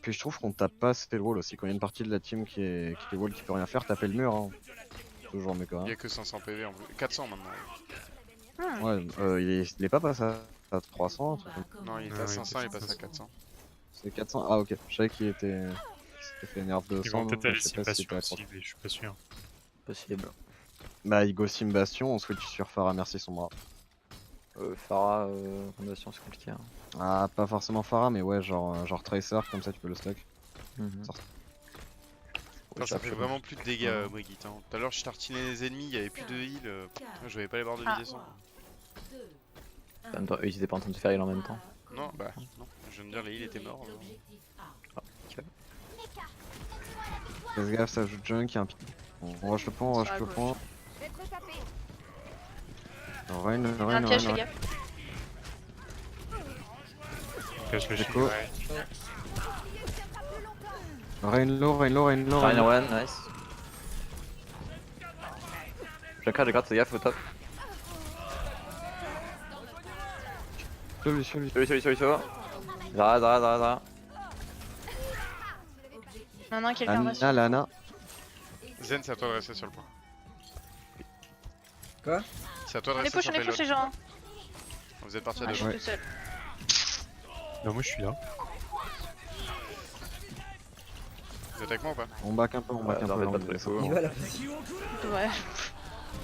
Puis je trouve qu'on tape pas assez le wall aussi, quand il y a une partie de la team qui est wall qui peut rien faire, taper le mur. Hein. Toujours mieux quand
Il y
même.
a que 500 PV en plus. 400 maintenant.
Ouais, il est pas passé à 300, un truc comme ça.
Non, il était
Ah
à
oui,
500, il est
c'est
passé à
500.
400.
C'est 400. Ah ok, je savais qu'il était. S'était fait nerf de
Ils
200.
vont peut-être
mais
aller
je sais pas si
Bastion
c'était à
aussi, mais je suis pas sûr.
Possible.
Bah, il go sim Bastion, on switch sur Pharah, merci son bras.
Pharah, fondation, c'est compliqué. Hein.
Ah, pas forcément Pharah, mais ouais, genre Tracer, comme ça tu peux le stock.
Mhm.
Sorti.
Putain, ça fait vraiment plus de dégâts, Brigitte. Hein. Tout à l'heure, je tartinais les ennemis, il y avait plus de heal. Je voyais pas les barres de vie descendre.
En même temps, eux ils étaient pas en train de se faire heal en même temps.
Non, bah non. Je viens de dire, les heals étaient morts.
Fais gaffe, ça joue junk, il y a un pic. On rush le point, on rush le point.
Être tapé.
Reine,
Il y a un piège les gars.
Cache le
Déco.
shield. Ouais.
Reine low, Reine low, Reine low.
Ryan one, nice. Je gratte, fais gaffe au top.
Solution,
Solution. Zara.
Il y en a un qui est le carvation.
Lana.
Zen, c'est à toi de rester sur le point.
Quoi?
C'est à toi de
On est
rester
push,
sur
on est
le
push les
payload.
gens.
Vous êtes partis à
Ah,
deux.
je suis tout seul.
Non, moi je suis là.
Vous êtes avec moi ou pas?
On back un peu, on back un
non,
peu.
mais
là,
pas
on
très
est-
faux.
Il va là.
Ouais.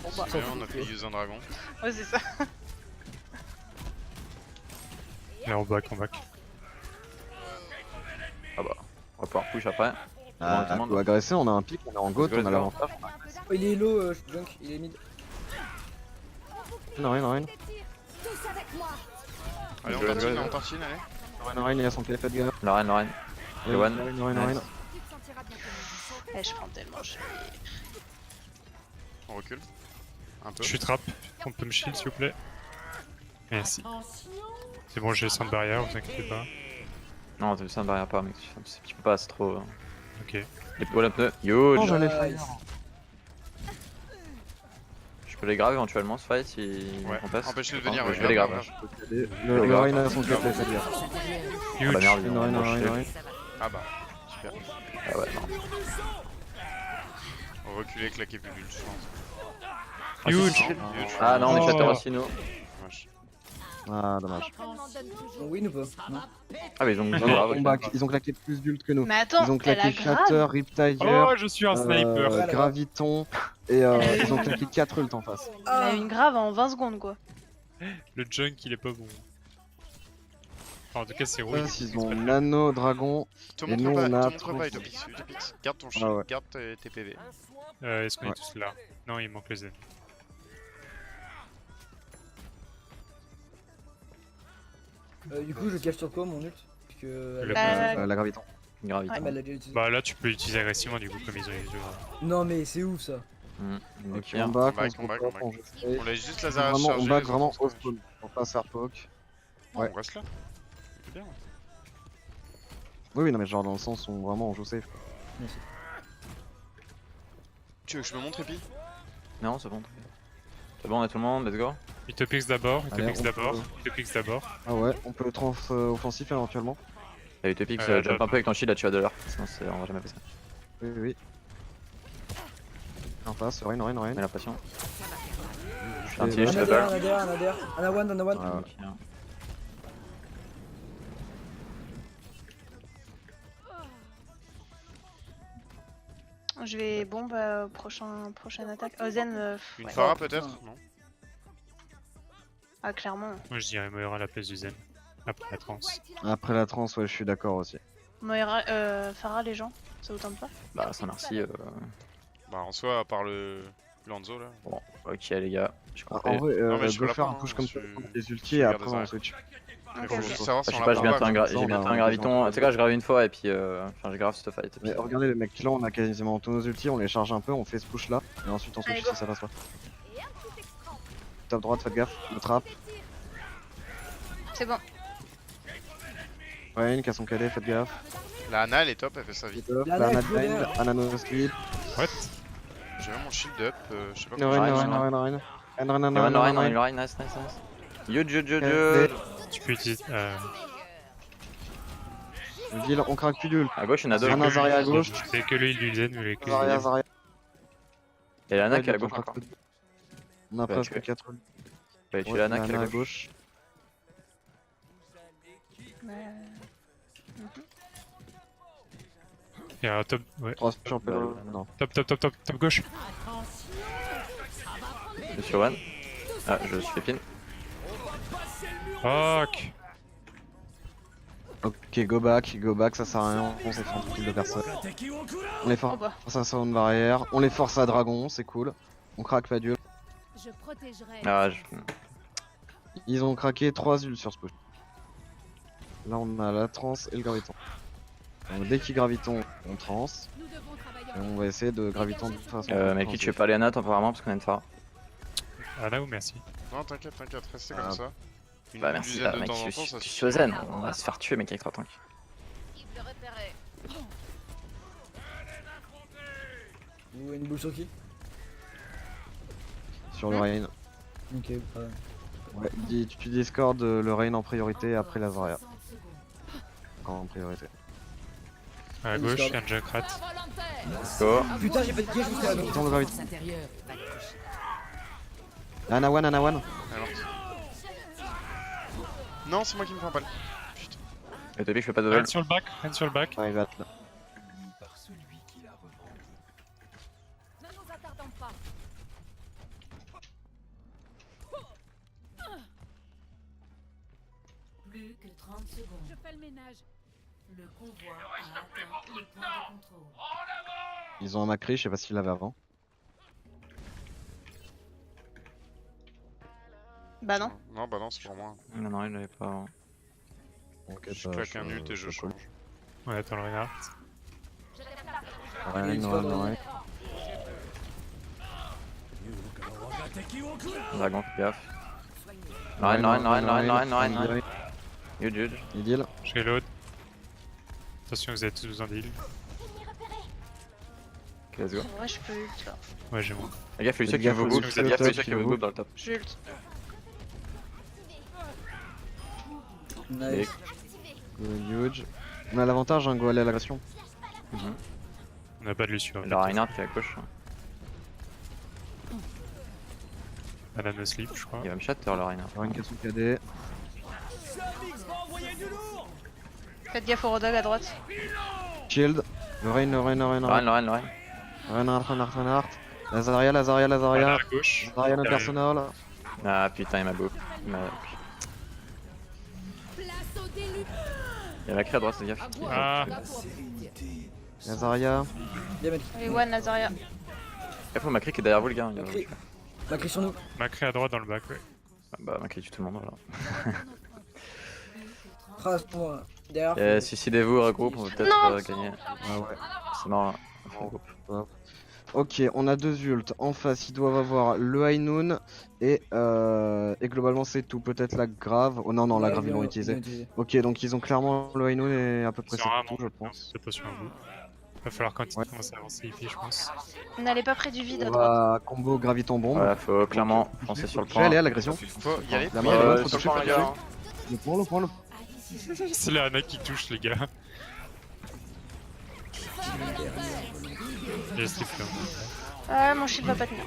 Bon bah.
C'est bien, on a fait use un dragon.
Ouais, c'est ça.
Là, on back.
Ah bah, on va pouvoir push après.
Ah,
Tout le monde.
faut agresser, on a un pic, on est en goat,
Let's go,
on a
let's go.
l'avantage.
Oh, il est low, junk, il est mid.
Reine,
Tous avec moi.
Allez, on tartine, allez.
Reine, il a son pied, faites gaffe.
Lorraine.
Reine.
Tu te sentiras bientôt.
Eh, je prends tellement cher.
On recule. Un peu.
Je suis trap. On peut me shield s'il vous plaît. Merci. C'est bon, j'ai 100 de barrière, vous inquiétez pas.
Non, ça ne barrière pas, mec. Tu peux pas, c'est trop.
Ok.
Les wall up 2. Yo,
Oh, j'allais
Nice.
je peux les grave éventuellement ce fight si
Ouais,
on passe.
empêche-le de venir,
Je
ouais,
vais les
grave,
grave.
Le Reine a son pied, faites gaffe.
Ah bah
Huge.
merde, ils ont
Reine,
embauché.
Reine.
Ah bah, super.
Ah ouais, non.
On reculait, claquer plus vite, je pense.
Huge.
Non, huge.
Ah non, on est
Oh.
shatter aussi nous.
Dommage.
Ah, dommage.
L'entraînement donne toujours.
On win ou pas? Non.
Ah mais ils ont
Non,
grave.
on back, ils ont claqué plus d'ult que nous.
Mais attends,
Ils ont
elle a
claqué
grave.
Shatter, Rip Tiger,
Oh, je suis un sniper.
Graviton, et ils ont claqué 4 ults en face.
Elle a une grave en 20 secondes quoi.
Le junk, il est pas bon. Enfin, en tout cas, c'est rouge.
Ils ont Nano, Dragon.
Te
Et
montre
nous,
pas,
on a
te montre
trop-
pas, Utopix. Utopix. Garde ton
Ah
shield,
ouais.
garde tes PV.
Est-ce qu'on
Ouais.
est tous là? Non, il manque le Zen.
Du coup, je cache sur quoi mon ult? Parce que.
Le-
La Graviton.
Graviton.
Ah, mais elle l'a déjà utilisé.
Bah là, tu peux l'utiliser agressivement du coup, comme ils ont les jeux.
Non, mais c'est ouf ça.
Donc,
Ok, on back,
back,
on se
on back,
repop,
on
on
back.
essaye.
On laisse juste Lazarus
Vraiment,
charger.
on back
les
vraiment
autres,
au
on se
spawn. On passe faire poke.
Non,
Ouais.
on reste là. C'est bien.
Oui, non, mais genre dans le sens où vraiment on joue safe.
Tu veux que je me montre Epi?
Non, c'est bon. C'est bon, on a tout le monde, let's go.
Utopix d'abord,
Allez,
Utopix
on
d'abord,
peut-
Utopix d'abord.
Ah ouais, on peut trans offensif éventuellement.
T'as Utopix,
Ouais,
jump
ouais.
un peu avec ton shield, là tu vas de l'heure. Sinon, on va jamais passer.
Oui, oui. On passe, Rain.
J'ai l'impression. Je suis
Et
un petit, je suis
Un
double.
ADR. Ana one.
Voilà.
Ok.
Je vais bombe prochaine attaque. Ozen,
Une
ouais.
Pharah
putain.
peut-être? Non.
Ah, clairement.
Moi je dirais Moira à la place du Zen. Après la trans.
Après la trans, ouais, je suis d'accord aussi.
Moira, Pharah, les gens, ça vous tente pas?
Bah, ça merci.
Bah en soi, à part le Lanzo là.
Bon, ok les gars, j'ai
Ah,
compris.
en vrai,
Non, mais je
go
peux
faire
la
un
prendre,
push
hein,
comme
je
ça,
suis-
les
je
ultis et
garde
après
des
on
arrêts.
switch.
Mais
Ok,
faut
ok.
juste savoir
Je
si
sais
on
pas,
la
j'ai
prend
bien
pas,
fait un,
comme ça,
j'ai bien
on
fait
a
un graviton.
l'occasion
Tu sais quoi, je grave une fois et puis enfin, j'ai grave cette fight. Et puis,
Mais regardez les mecs là, on a quasiment tous nos ultis, on les charge un peu, on fait ce push là, et ensuite on switch
Allez, go.
si ça passe pas. Top droite, faites gaffe, le trap.
C'est bon.
Rain qui a son cadet, faites gaffe.
La Ana elle est top, elle fait sa vie.
Top,
La
la
next,
Nadine,
brother.
Ana no slip.
What?
J'ai même mon shield up, je sais pas
No
comment
Rain,
je
no
fais.
Rain, no Rain, no Rain. And Rain,
on
no
a
Rain,
une
no Rain.
nice. Huge.
Tu peux utiliser.
Deal, on craque plus d'ult.
À gauche, il y en a deux.
Un Azaria à gauche.
C'est que lui, du Zen, mais que
Azaria, Azaria.
Et Lana qui est à
Ouais,
gauche
on
encore.
craque plus. On a
Ouais,
presque
tu
4 ults.
Bah, tu
Ouais,
Lana qui est
Lana
à
à
gauche.
gauche.
Il y a un top. Ouais.
3 sur le
Bah,
non.
Top gauche.
Je suis one. Ah, je suis pin.
Fuck.
Ok, go back, ça sert à rien, on s'est fait un kill de personne. On les
Oh bah.
force à sur une barrière, on les force à dragon, c'est cool. On craque pas d'ult.
Je protégerai.
Ah,
Ils ont craqué 3 ults sur ce push. Là on a la trans et le graviton. Donc dès qu'ils graviton, on trans.
Nous devons travailler
Et on va essayer de graviton de toute façon.
mais qui tu veux pas Lana temporairement parce qu'on a une Pharah.
Anna ou merci.
Non, t'inquiète, restez
Ah.
comme ça. Une
Bah, merci,
dizaine
bah,
de
mec,
temps en
je
temps, ça
suis
suffit.
zen. On va se faire tuer, mec, avec 3 tanks.
Ou une boule sur qui?
Sur le Rain.
Ok, ouais.
Ouais, tu discordes le Rain en priorité après la Zarya. En priorité.
À gauche, il y a un Junkrat.
Let's go.
Putain, j'ai pas de kill jusqu'à la
Attends le graviton. Ana one.
Alors. Non, c'est moi qui me fais un pal.
Et Toby, je fais pas de double.
Rennes sur le back.
Ouais, il va là.
Ne nous attardons pas.
Plus que 30 secondes.
Je fais le ménage.
Le convoi a atteint le point de contrôle.
Ils ont un Macri, je sais pas s'ils l'avaient avant.
Bah non.
Non, bah non, c'est pour moi.
Non, il l'avait pas avant.
Ok,
Je claque un ult et je change.
Ouais, attends le Reinhardt.
Ouais.
Dragon, fais gaffe. Reine. Huge.
Il deal.
J'ai l'autre. Attention, vous avez tous besoin d'heal.
Ok, let's go.
En vrai, je peux ult là.
Ouais, j'ai moi.
Fais gaffe, Lucio
Faites
qui
gaffe
veut
aux
boop.
ults,
Faites gaffe,
top,
Lucio qui
qui
veut
veut
boop dans le top.
Je ult.
Nice.
Go huge. On a l'avantage, hein, go aller à l'agression.
On a pas de Lucio.
Le Reinhardt qui est à gauche.
Anna no sleep, je crois.
Il va me shatter le Reinhardt.
Rain qui a son cadet.
Faites gaffe au Rodag à droite.
Shield. Le Rain.
Reine.
Reinhardt. Lazaria.
Anna à gauche.
Lazaria no personnel.
Ah putain, il m'a boop.
Place au déluge.
Il y a la cri à droite, c'est gaffe.
Ah,
Nazaria.
Et One, Nazaria.
Il faut Macri qui est derrière vous, les gars.
Macri. Macri sur nous.
Macré à droite dans le bac, ouais.
Bah, Macri tue tout le monde, voilà.
Trace pour derrière.
Suicidez-vous, regroupe, on va peut-être gagner.
Ah ouais.
C'est marrant, là. On fait regroupe.
Ok, on a 2 ults. En face, ils doivent avoir le High Noon et globalement, c'est tout. Peut-être la Grave. Oh non, non, la Grave, ils l'ont utilisé. Ok, donc ils ont clairement le High Noon et à peu près
C'est
c'est
vraiment
tout, je pense.
C'est pas sur un bout. Va falloir quand ils commencent à avancer ici, je pense.
N'allez pas près du vide à
On
droite.
va combo Graviton Bombe.
Ouais, faut clairement foncer sur le
Je
point.
vais aller à l'agression.
Faut y aller.
La main, elle est bonne, faut
sur
toucher,
le point,
faut
les gars.
toucher. Le point.
C'est la Ana qui touche, les gars. J'ai slip là.
Ah, mon shield va pas tenir.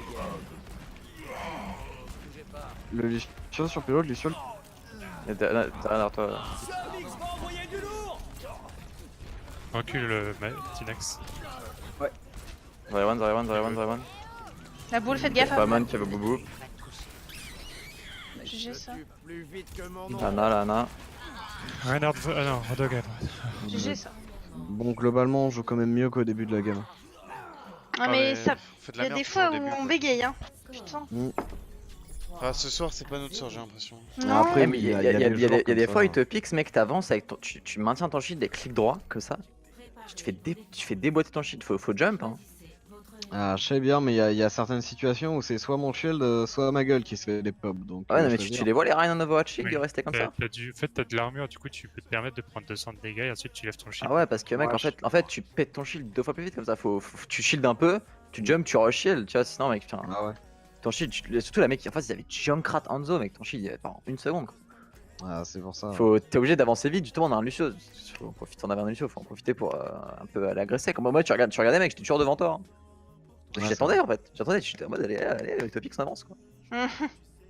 Le Lucio sur Pélo, le Lucio.
Derrière toi.
Recule, Tinax.
Zarewan.
La boule, faites gaffe.
Pas man qui avait boubou.
GG ça.
Lana.
Reinhardt, ah non, Rodog à droite.
GG ça.
Bon, globalement, on joue quand même mieux qu'au début de la game.
Ah, mais ça.
Faites
Il y
la
a
merde
des
pour
fois
le
où
début,
on
quoi.
bégaye, hein. Putain.
Ah, ce soir, c'est pas notre soir, j'ai l'impression.
Non.
Après,
Mais il y a des fois, il te pique, mec, t'avances avec ton. Tu maintiens ton shield et clic droit, comme ça. Tu fais déboîter ton shield, faut jump, hein.
Ah, je sais bien, mais il y a certaines situations où c'est soit mon shield, soit ma gueule qui se fait des pop. Donc,
Ouais, non, mais
choisir.
tu les vois les Ryan en Overwatch League
Oui.
rester comme ça?
En fait, t'as de l'armure, du coup, tu peux te permettre de prendre 200 de dégâts et ensuite tu lèves ton shield.
Ah ouais, parce que mec,
Ouais,
en fait, tu pètes ton shield 2 fois plus vite comme ça. Tu shield un peu, tu jump, tu rush-shield, tu vois. Sinon, mec, putain,
Ah ouais.
ton shield, surtout la mec en face, il avait Junkrat Hanzo, mec, ton shield, il y avait pas en une seconde. Quoi.
Ah, c'est pour ça.
T'es obligé d'avancer vite, justement, on a un Lucio. Faut profiter d'en avoir un Lucio, faut en profiter pour un peu l'agresser. Comme moi, tu regardais, mec, j'étais toujours devant toi. Hein.
Ouais,
J'attendais en fait, j'étais en mode allez, avec Topix on avance quoi.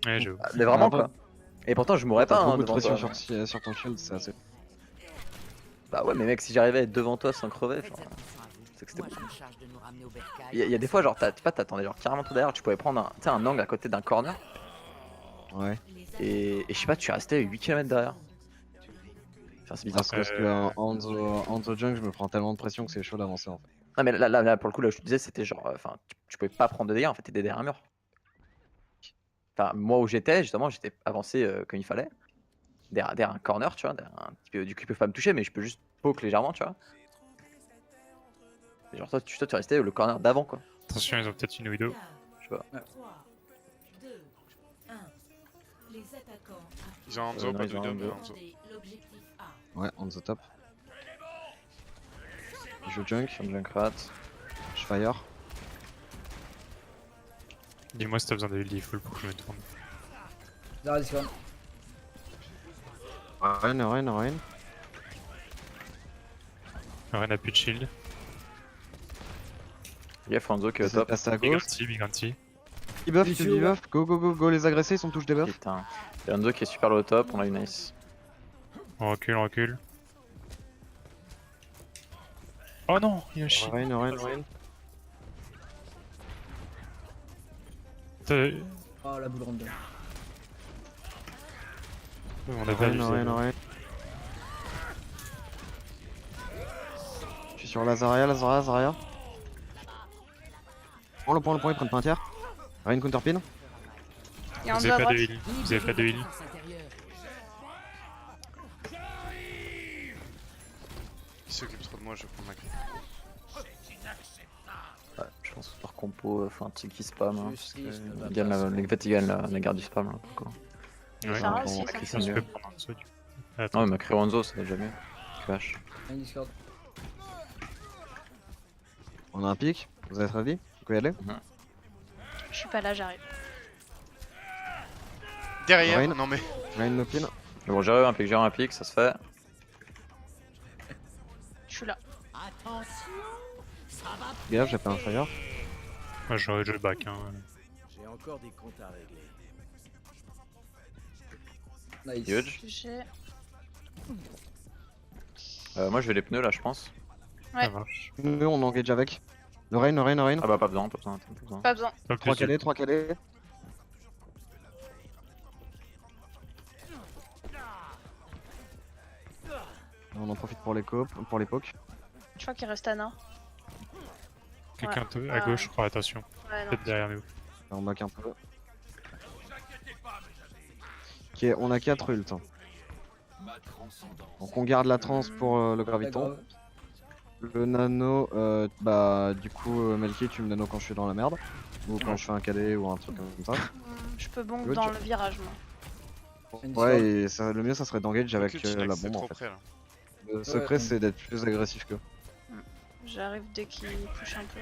Ouais, j'avoue.
Mais vraiment
Ah,
quoi. Et pourtant je mourrais
T'as
pas hein,
beaucoup de
devant
pression
toi.
sur ton shield, c'est assez.
Bah ouais mais mec si j'arrivais à être devant toi sans crever, c'est que c'était bon. Il y a des fois genre t'attendais genre carrément tout derrière, tu pouvais prendre un angle à côté d'un corner.
Ouais.
Et je sais pas, tu restais 8 km derrière. Enfin c'est bizarre.
Parce que Hanzo Junk, je me prends tellement de pression que c'est chaud d'avancer en fait.
Non mais là pour le coup là je te disais c'était genre, enfin tu pouvais pas prendre de dégâts en fait, t'étais derrière un mur. Enfin moi où j'étais justement j'étais avancé comme il fallait. Derrière un corner tu vois, du coup ils peuvent pas me toucher mais je peux juste poke légèrement tu vois. Et genre toi tu restais le corner d'avant quoi.
Attention, ils ont peut-être une widow.
Je sais pas.
3, 2, 1. Les attaquants
Ils ont Hanzo,
non,
pas de
ils ont
widow, mais
Hanzo.
Hanzo.
l'objectif A.
Ouais, Hanzo top. Je Junk,
Junkrat.
je Fire.
Dis-moi si t'as besoin de heal full pour que je me tourne.
Zara Discord.
Rain.
Ren a plus de shield.
Gaffe Hanzo qui est au
C'est
top.
passé à
Big
gauche.
anti, big anti.
Il buff, go les agresser, ils sont touche des buffs.
Putain. Et Hanzo qui est super low au top, on a une nice.
On recule. Oh non, il y a un shield.
Rain.
Oh la boule random.
On a perdu.
Rain. Je suis sur Zaria. Prends le point, ils prennent pas un tiers. Rain counterpin.
Il y a un
Vous
deux à
avez pas
droite.
de heal. Vous avez pas de heal.
Il s'occupe trop de moi, je vais prendre ma clé.
Ouais, je pense que par compo, faut un petit qui spam. Hein, parce que,
Justice,
il gagne la garde du spam là. Quoi.
Ouais,
Sarah
on
aussi,
va
ça.
cliquer
je
mieux.
peux prendre un dessous du coup.
Non,
Attends,
mais Macri Hanzo, ça va jamais. Clash.
Un Discord.
On a un pic, vous êtes ravis? Vous pouvez y aller?
Je suis pas là, j'arrive.
Derrière,
Rain.
non mais.
Rain no pin.
Mais bon, j'ai un pic, ça se fait.
Je suis là.
Gaffe, j'ai fait un fire.
moi j'aurais le back. Hein.
J'ai encore des comptes à régler.
Nice.
Huge.
GG.
Moi je vais les pneus là, je pense.
Ouais.
Ça marche.
Nous on engage avec. Le Rain.
Ah bah pas besoin.
Pas besoin.
Pas
3
plus.
calés. On en profite pour les pokes.
Je crois qu'il reste Anna.
Quelqu'un
Ouais.
à gauche, je crois, attention.
Ouais, non.
Peut-être derrière nous.
On back un peu. Ok, on a 4 ults. Donc on garde la trans pour le graviton. Le nano, bah du coup Melky tu me nano quand je suis dans la merde. Ou quand je fais un KD ou un truc comme ça.
Je peux bombe
Good.
dans le virage, moi.
Ouais, et le mieux ça serait d'engage avec
Focus,
la
c'est
bombe en
trop
fait.
près, là.
Le secret c'est d'être plus agressif que.
J'arrive dès qu'il push un peu.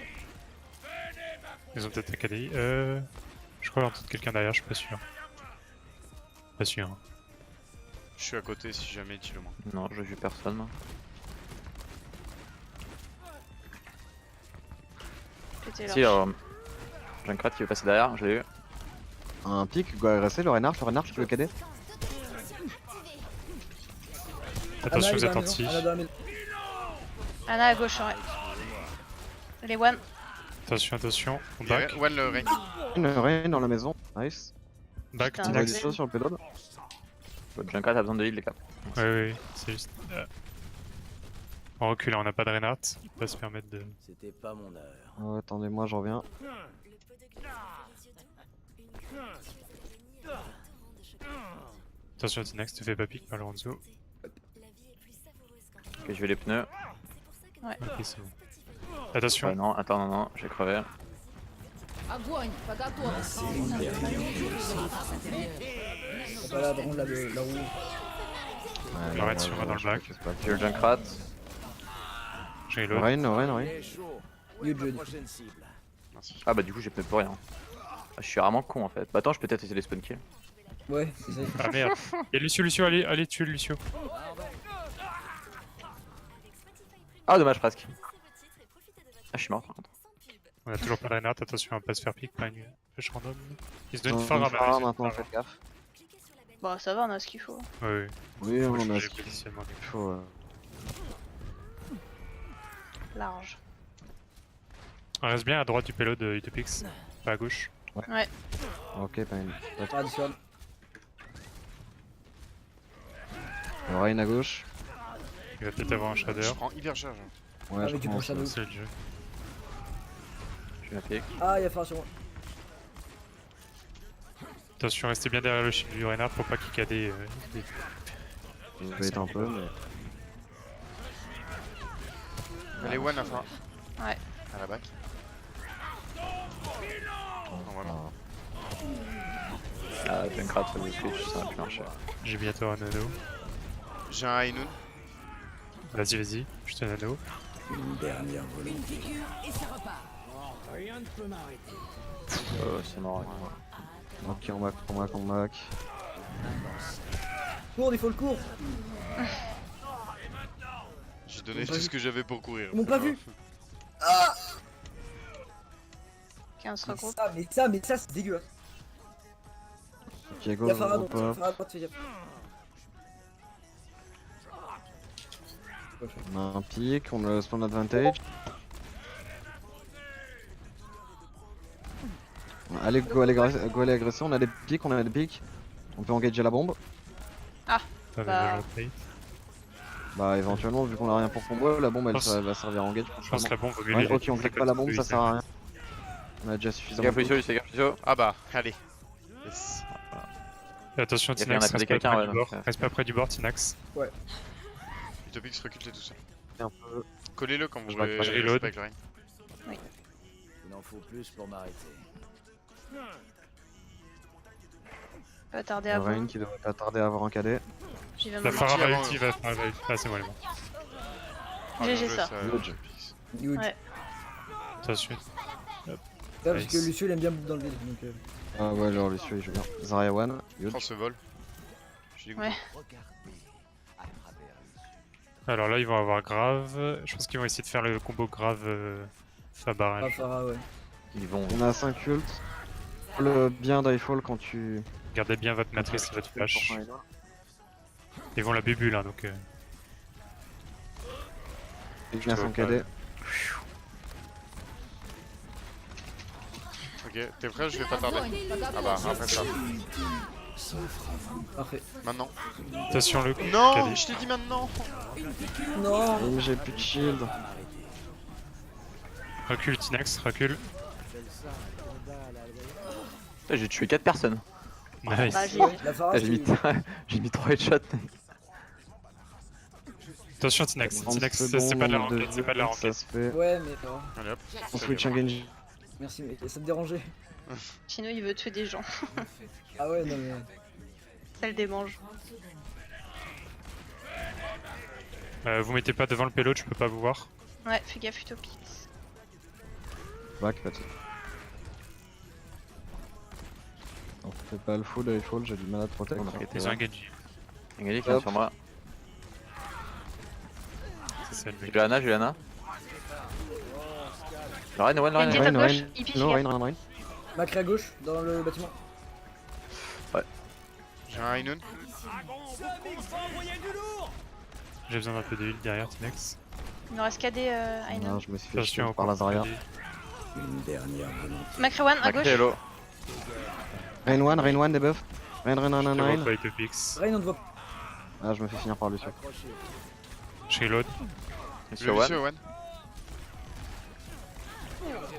Ils ont peut-être un KDI. Je crois entendre quelqu'un derrière, je suis pas sûr. Pas sûr.
Je suis à côté si jamais, dis-le moi.
Non, j'ai vu personne.
Péter
Si,
leur
Junkrat qui veut passer derrière, je l'ai eu.
Un pic, go agresser le Reinhardt tu veux KD.
Attention, vous êtes
Anna,
anti.
Anna dans la maison.
Anna à gauche, ouais. Les one.
Attention, on back.
One le Rain.
Une Rein dans la maison, nice.
Back,
Putain,
On a
Tinax.
des choses sur le payload.
Junkrat a besoin de heal les cap.
Ouais, c'est juste. On recule, on n'a pas de Reinhardt. Il peut pas se permettre de.
C'était pas mon heure.
Ouais, attendez, moi je reviens.
Attention, Tinax, te fais pas pique par Lorenzo.
Ok, je vais les pneus.
Ouais.
Ok, c'est bon. Attention.
Non, attends, non, j'ai crevé.
Огонь! Подготовка!
Voilà, par contre, la roue.
On arrête sur moi dans le back.
J'ai le Junkrat.
J'ai l'autre.
Rein.
Good jeu.
Prochaine cible.
Merci.
Ah bah du coup j'ai pneu pour rien. Ah, je suis vraiment con en fait. Bah attends, je peux peut-être essayer les spawn kills.
Ouais, c'est ça.
Ah merde. Y'a Lucio, allez tuer Lucio.
Ah dommage presque. Ah je suis mort par contre.
On a toujours pas de Reinhardt, attention à pas se faire pique par une flèche random. Il se donne
On
une phare à
maintenant, faites gaffe.
Bon, ça va, on a ce qu'il faut.
Ouais,
Oui,
faut
on a
changer
ce
le
qu'il
positionnement.
faut.
Large.
On reste bien à droite du payload de Utopix, pas à gauche.
Ouais.
Ok, pas une.
Tradition.
Rein à gauche.
Il va peut-être avoir un shader.
Je prends hyper charge.
Ouais,
Ah,
je
mais tu prends
pense.
Shadow.
C'est le jeu.
Je suis à pique.
Ah, y'a phare sur moi.
Attention, restez bien derrière le shield du Reinhardt pour pas qu'il KD.
Je vais être un peu, mais.
Elle est one à fin.
Ouais.
À la back. Non, voilà.
Ah Junkrat ça vous switch, ça va plus marcher.
J'ai bientôt un nano.
J'ai un Ainun.
Vas-y, je te nano.
Une dernière volée.
Oh c'est mort.
Ok, on back.
Cours, il faut le cours.
J'ai donné
Ils m'ont
tout
pas
ce
vu.
que j'avais pour courir.
Ils m'ont pas vu.
15 regroupe.
Mais ça, c'est dégueulasse.
Ok, go,
Y'a phare à
go,
droite,
go.
phare à droite, fais gaffe.
On a un pic, on a le spawn advantage. Allez, go aller agresser, on a des pics, On peut engager la bombe.
T'as
Bah.
le rotate.
Bah éventuellement, vu qu'on a rien pour combo, la bombe elle
pense-
ça va servir à engage.
Je pense que la bombe vaut mieux
Ouais,
les
ok, on clique pas la bombe, ça sert à rien. On a déjà
Fais
suffisamment.
gaffe Lucio, fais gaffe Lucio.
Ah bah, allez. Yes.
Et attention,
Il y a
Tinax,
bien
reste
quelqu'un,
pas près
ouais,
du bord.
donc,
Reste pas près du bord, Tinax.
Utopix recule tout seul.
Un peu.
Collez-le quand vous
Je reload.
reload. Avec le Rain.
Il en faut plus pour m'arrêter.
Pas tarder à
Rain
bombe.
qui devrait pas tarder à avoir un cadet.
J'y vais
La
maintenant.
phare à
avant,
ulti va faire la ulti. Ah, c'est moi, les mains.
Ah,
GG,
bien joué,
ça.
Utopix.
Good.
Ouais.
Attention.
Ouais, parce
Nice.
que Lucio il aime bien dans le vide. Donc,
Ah ouais, alors Lucio il joue bien. Zarya one, good.
Prends ce vol. Je suis dégoûté.
Ouais.
Alors là, ils vont avoir grave. Je pense qu'ils vont essayer de faire le combo grave
ah,
Fabarage.
Phara, ouais.
Ils vont.
On a 5 ults. Le bien d'iFall quand tu.
Gardez bien votre matrice et votre flash. Ils vont la bubule, hein, donc.
Il vient
Je
son
vois pas.
cadet.
Ok, t'es prêt? Je vais pas tarder.
Огонь!
Ah bah,
Подготовка!
après ça.
Parfait.
Maintenant.
Attention, le
Non,
cadet.
je t'ai dit maintenant.
Non.
Mais j'ai plus de shield.
Recule, Tinax, recule.
Putain, j'ai tué 4 personnes.
Nice.
Bah, j'ai-
La Pharah,
Putain, j'ai mis 3 headshots.
Attention, Tinax.
30
Tinax, c'est
secondes,
pas de la
nombre de
ranked, c'est pas de la
vues, ça
ranked.
se fait.
Ouais, mais non.
Allez hop.
On switch un Genji.
Merci, mais ça te dérangeait.
Chino, il veut tuer des gens.
Ah ouais, non mais.
Ça le démange.
Vous mettez pas devant le payload, je peux pas vous voir.
Ouais, fais gaffe, Utopix.
Back, pas de... On fait pas le full rifle, j'ai du mal à te protect.
On a arrêté.
Ils ont un Genji.
Un Genji qui est
Hop.
sur moi.
C'est ça le mec.
Juliana, Juliana. Lorraine, Lorraine,
Genji
Lorraine.
à
Rein,
gauche,
Rein.
il pique.
Non, Rein, Rein.
Macré à gauche, dans le bâtiment.
J'ai un Ainun.
J'ai besoin d'un peu de heal derrière, Tinax.
Il nous reste KD Aina.
Non, je me suis fait
Attention,
chier par la Zarya.
Une dernière volonté.
Macrewan à gauche.
Macré, hello.
Rain 1, debuff. Rain,
Je te vois
Rain.
pas avec le pix.
Rein, on te voit.
Ah, je me fais finir par Lucio.
Je reload.
Monsieur
Le
One.
monsieur One.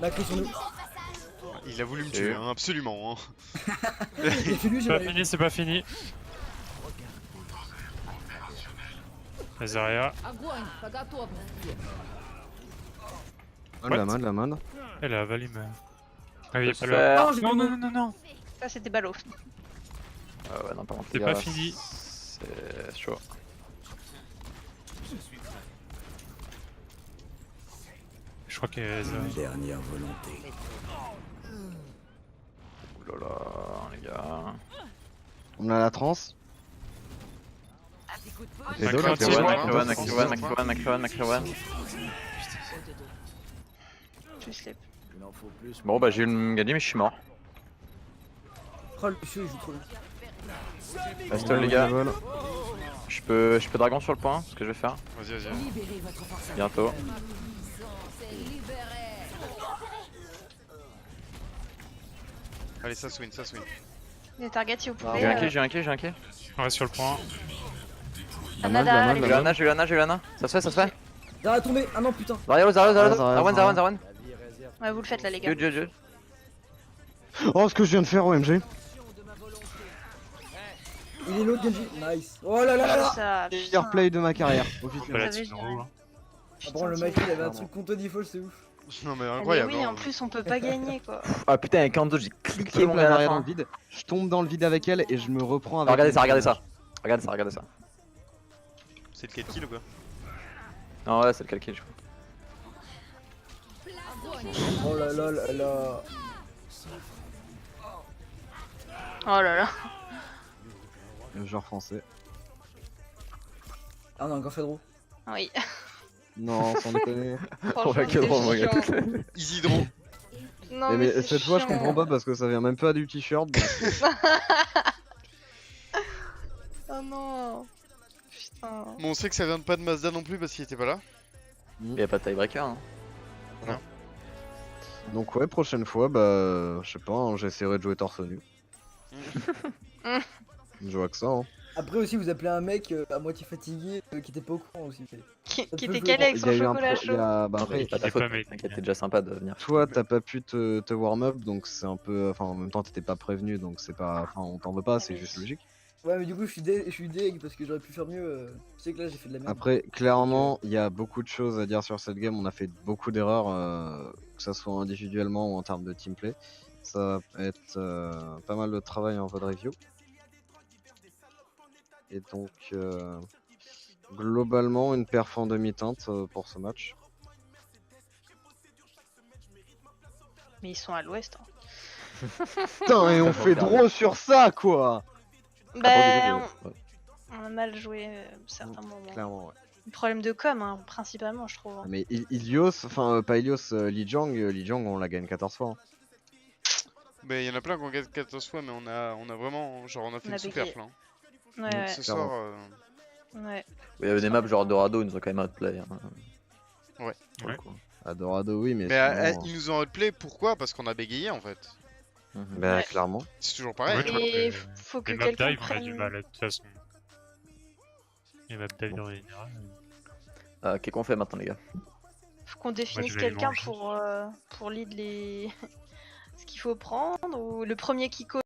Macré sur nous.
Il a voulu me
Et
tuer,
eux.
hein, absolument. Hein.
Il a fait lui, j'ai
C'est pas
pas eu.
fini, c'est pas fini. La Zarya,
Огонь по готовности.
La mode.
elle a avalé ma. Ah oui,
Peut
pas
se faire.
Non, j'ai
Non,
plus
non,
de-
non, non, non.
Ça, c'était ballot.
Ouais, non, par contre,
C'est
les
pas
gars,
fini.
C'est chaud.
Je crois qu'elle
Une dernière volonté.
Oulala, les gars.
On a la trans.
Macron,
Et d'autres,
Macron,
Macron.
Je slip.
Il en faut plus.
Bon, bah j'ai eu le Genji, mais je suis mort.
Oh, le monsieur, il joue trop bien.
Reste les gars. Je peux dragon sur le point, ce que je vais faire.
Vas-y, vas-y.
Libérez votre force.
Bientôt.
C'est libéré.
Allez, ça swing, ça swing.
Les targets, si vous pouvez.
J'ai un kill, j'ai un kill, j'ai un kill.
On reste sur le point.
Anada, les gars.
Juliana. Ça se fait.
Zarya tombé. Ah non, putain.
Zarya.
Zarya.
Zarwan.
Ouais, vous le faites là, les gars.
Dieu.
Oh, ce que je viens de faire, OMG.
Il est l'autre Genji. Nice. Oh là là là là.
Ça,
Meilleur
putain.
play de ma carrière,
Pas
officiellement.
la
Ça veut
team
dire.
en haut, hein.
Ah, bon, le mec, il avait un truc contre default, c'est ouf.
Non, mais
Ah, mais
incroyable.
oui,
hein.
en plus, on peut pas gagner quoi.
Ah putain, avec Ando, j'ai
Je
cliqué mon
la
gars à la
Zarya dans
fin.
le vide, je tombe dans le vide avec elle et je me reprends avec.
Regardez
elle.
ça. Regardez ça.
C'est le 4 kill ou quoi?
Non, ouais, c'est le calcul, je crois.
Oh là là là là.
Oh là là.
Le genre français.
Ah, on a encore fait draw.
Oui.
Non, sans déconner.
Franchement,
va que
c'est
drôle, moi, gars.
chiant.
Easy draw.
Non,
Eh,
mais,
mais
c'est
cette fois, je
chiant.
comprends pas parce que ça vient même pas du t-shirt. donc-
Oh non. Putain.
Bon, on sait que ça vient de pas de Mazda non plus parce qu'il était pas là.
Y'a pas de tiebreaker, hein.
Donc, ouais, prochaine fois, bah, je sais pas, hein, j'essaierai de jouer torse nu. Je vois que ça, hein.
Après aussi, vous appelez un mec à moitié fatigué qui était pas au courant aussi.
Qui
peut
était
jouer.
calé avec
Il
son
y a eu un
chocolat
pro- il y
chaud.
a- bah, après,
C'est pas ta
il est
faute,
pas mec.
t'inquiète, c'est déjà sympa de venir.
toi, t'as pas pu te warm up, donc c'est un peu. Enfin, en même temps, t'étais pas prévenu, donc c'est pas. Enfin, on t'en veut pas, c'est juste logique.
Ouais, mais du coup, je suis deg parce que j'aurais pu faire mieux. Tu sais que là, j'ai fait de la merde.
Après, clairement, il y a beaucoup de choses à dire sur cette game. On a fait beaucoup d'erreurs, que ça soit individuellement ou en termes de teamplay. Ça va être pas mal de travail en mode review. Et donc, globalement, une perf en demi-teinte pour ce match.
Mais ils sont à l'ouest. Hein.
Putain, et on fait draw sur ça, quoi!
Bah, on a mal joué certains moments.
Clairement, ouais.
Problème de com, hein, principalement, je trouve. hein.
Mais Ilios, enfin, pas Ilios, Lijiang, on la gagne 14 fois. Hein.
Mais il y en a plein qui ont gagné 14 fois, mais on a vraiment. Genre, on a fait
On a
une sous-perf
bégayé.
là. hein.
Ouais,
Donc,
ouais.
ce soir.
Ouais.
Il y avait des maps genre Dorado, ils nous ont quand même outplay. Hein.
Ouais.
Pour le coup.
Adorado, oui, mais.
Mais
sinon,
ils nous ont outplay, pourquoi? Parce qu'on a bégayé en fait.
bah,
Ouais.
clairement.
C'est toujours pareil.
Ouais, je crois
Et
que
faut que
les maps
quelqu'un
dive, on a du
prenne.
mal de toute façon. Les maps dive en général.
Qu'est-ce qu'on fait maintenant, les gars?
Faut qu'on définisse
vais aller
quelqu'un
manger.
pour lead les... ce qu'il faut prendre, ou le premier qui call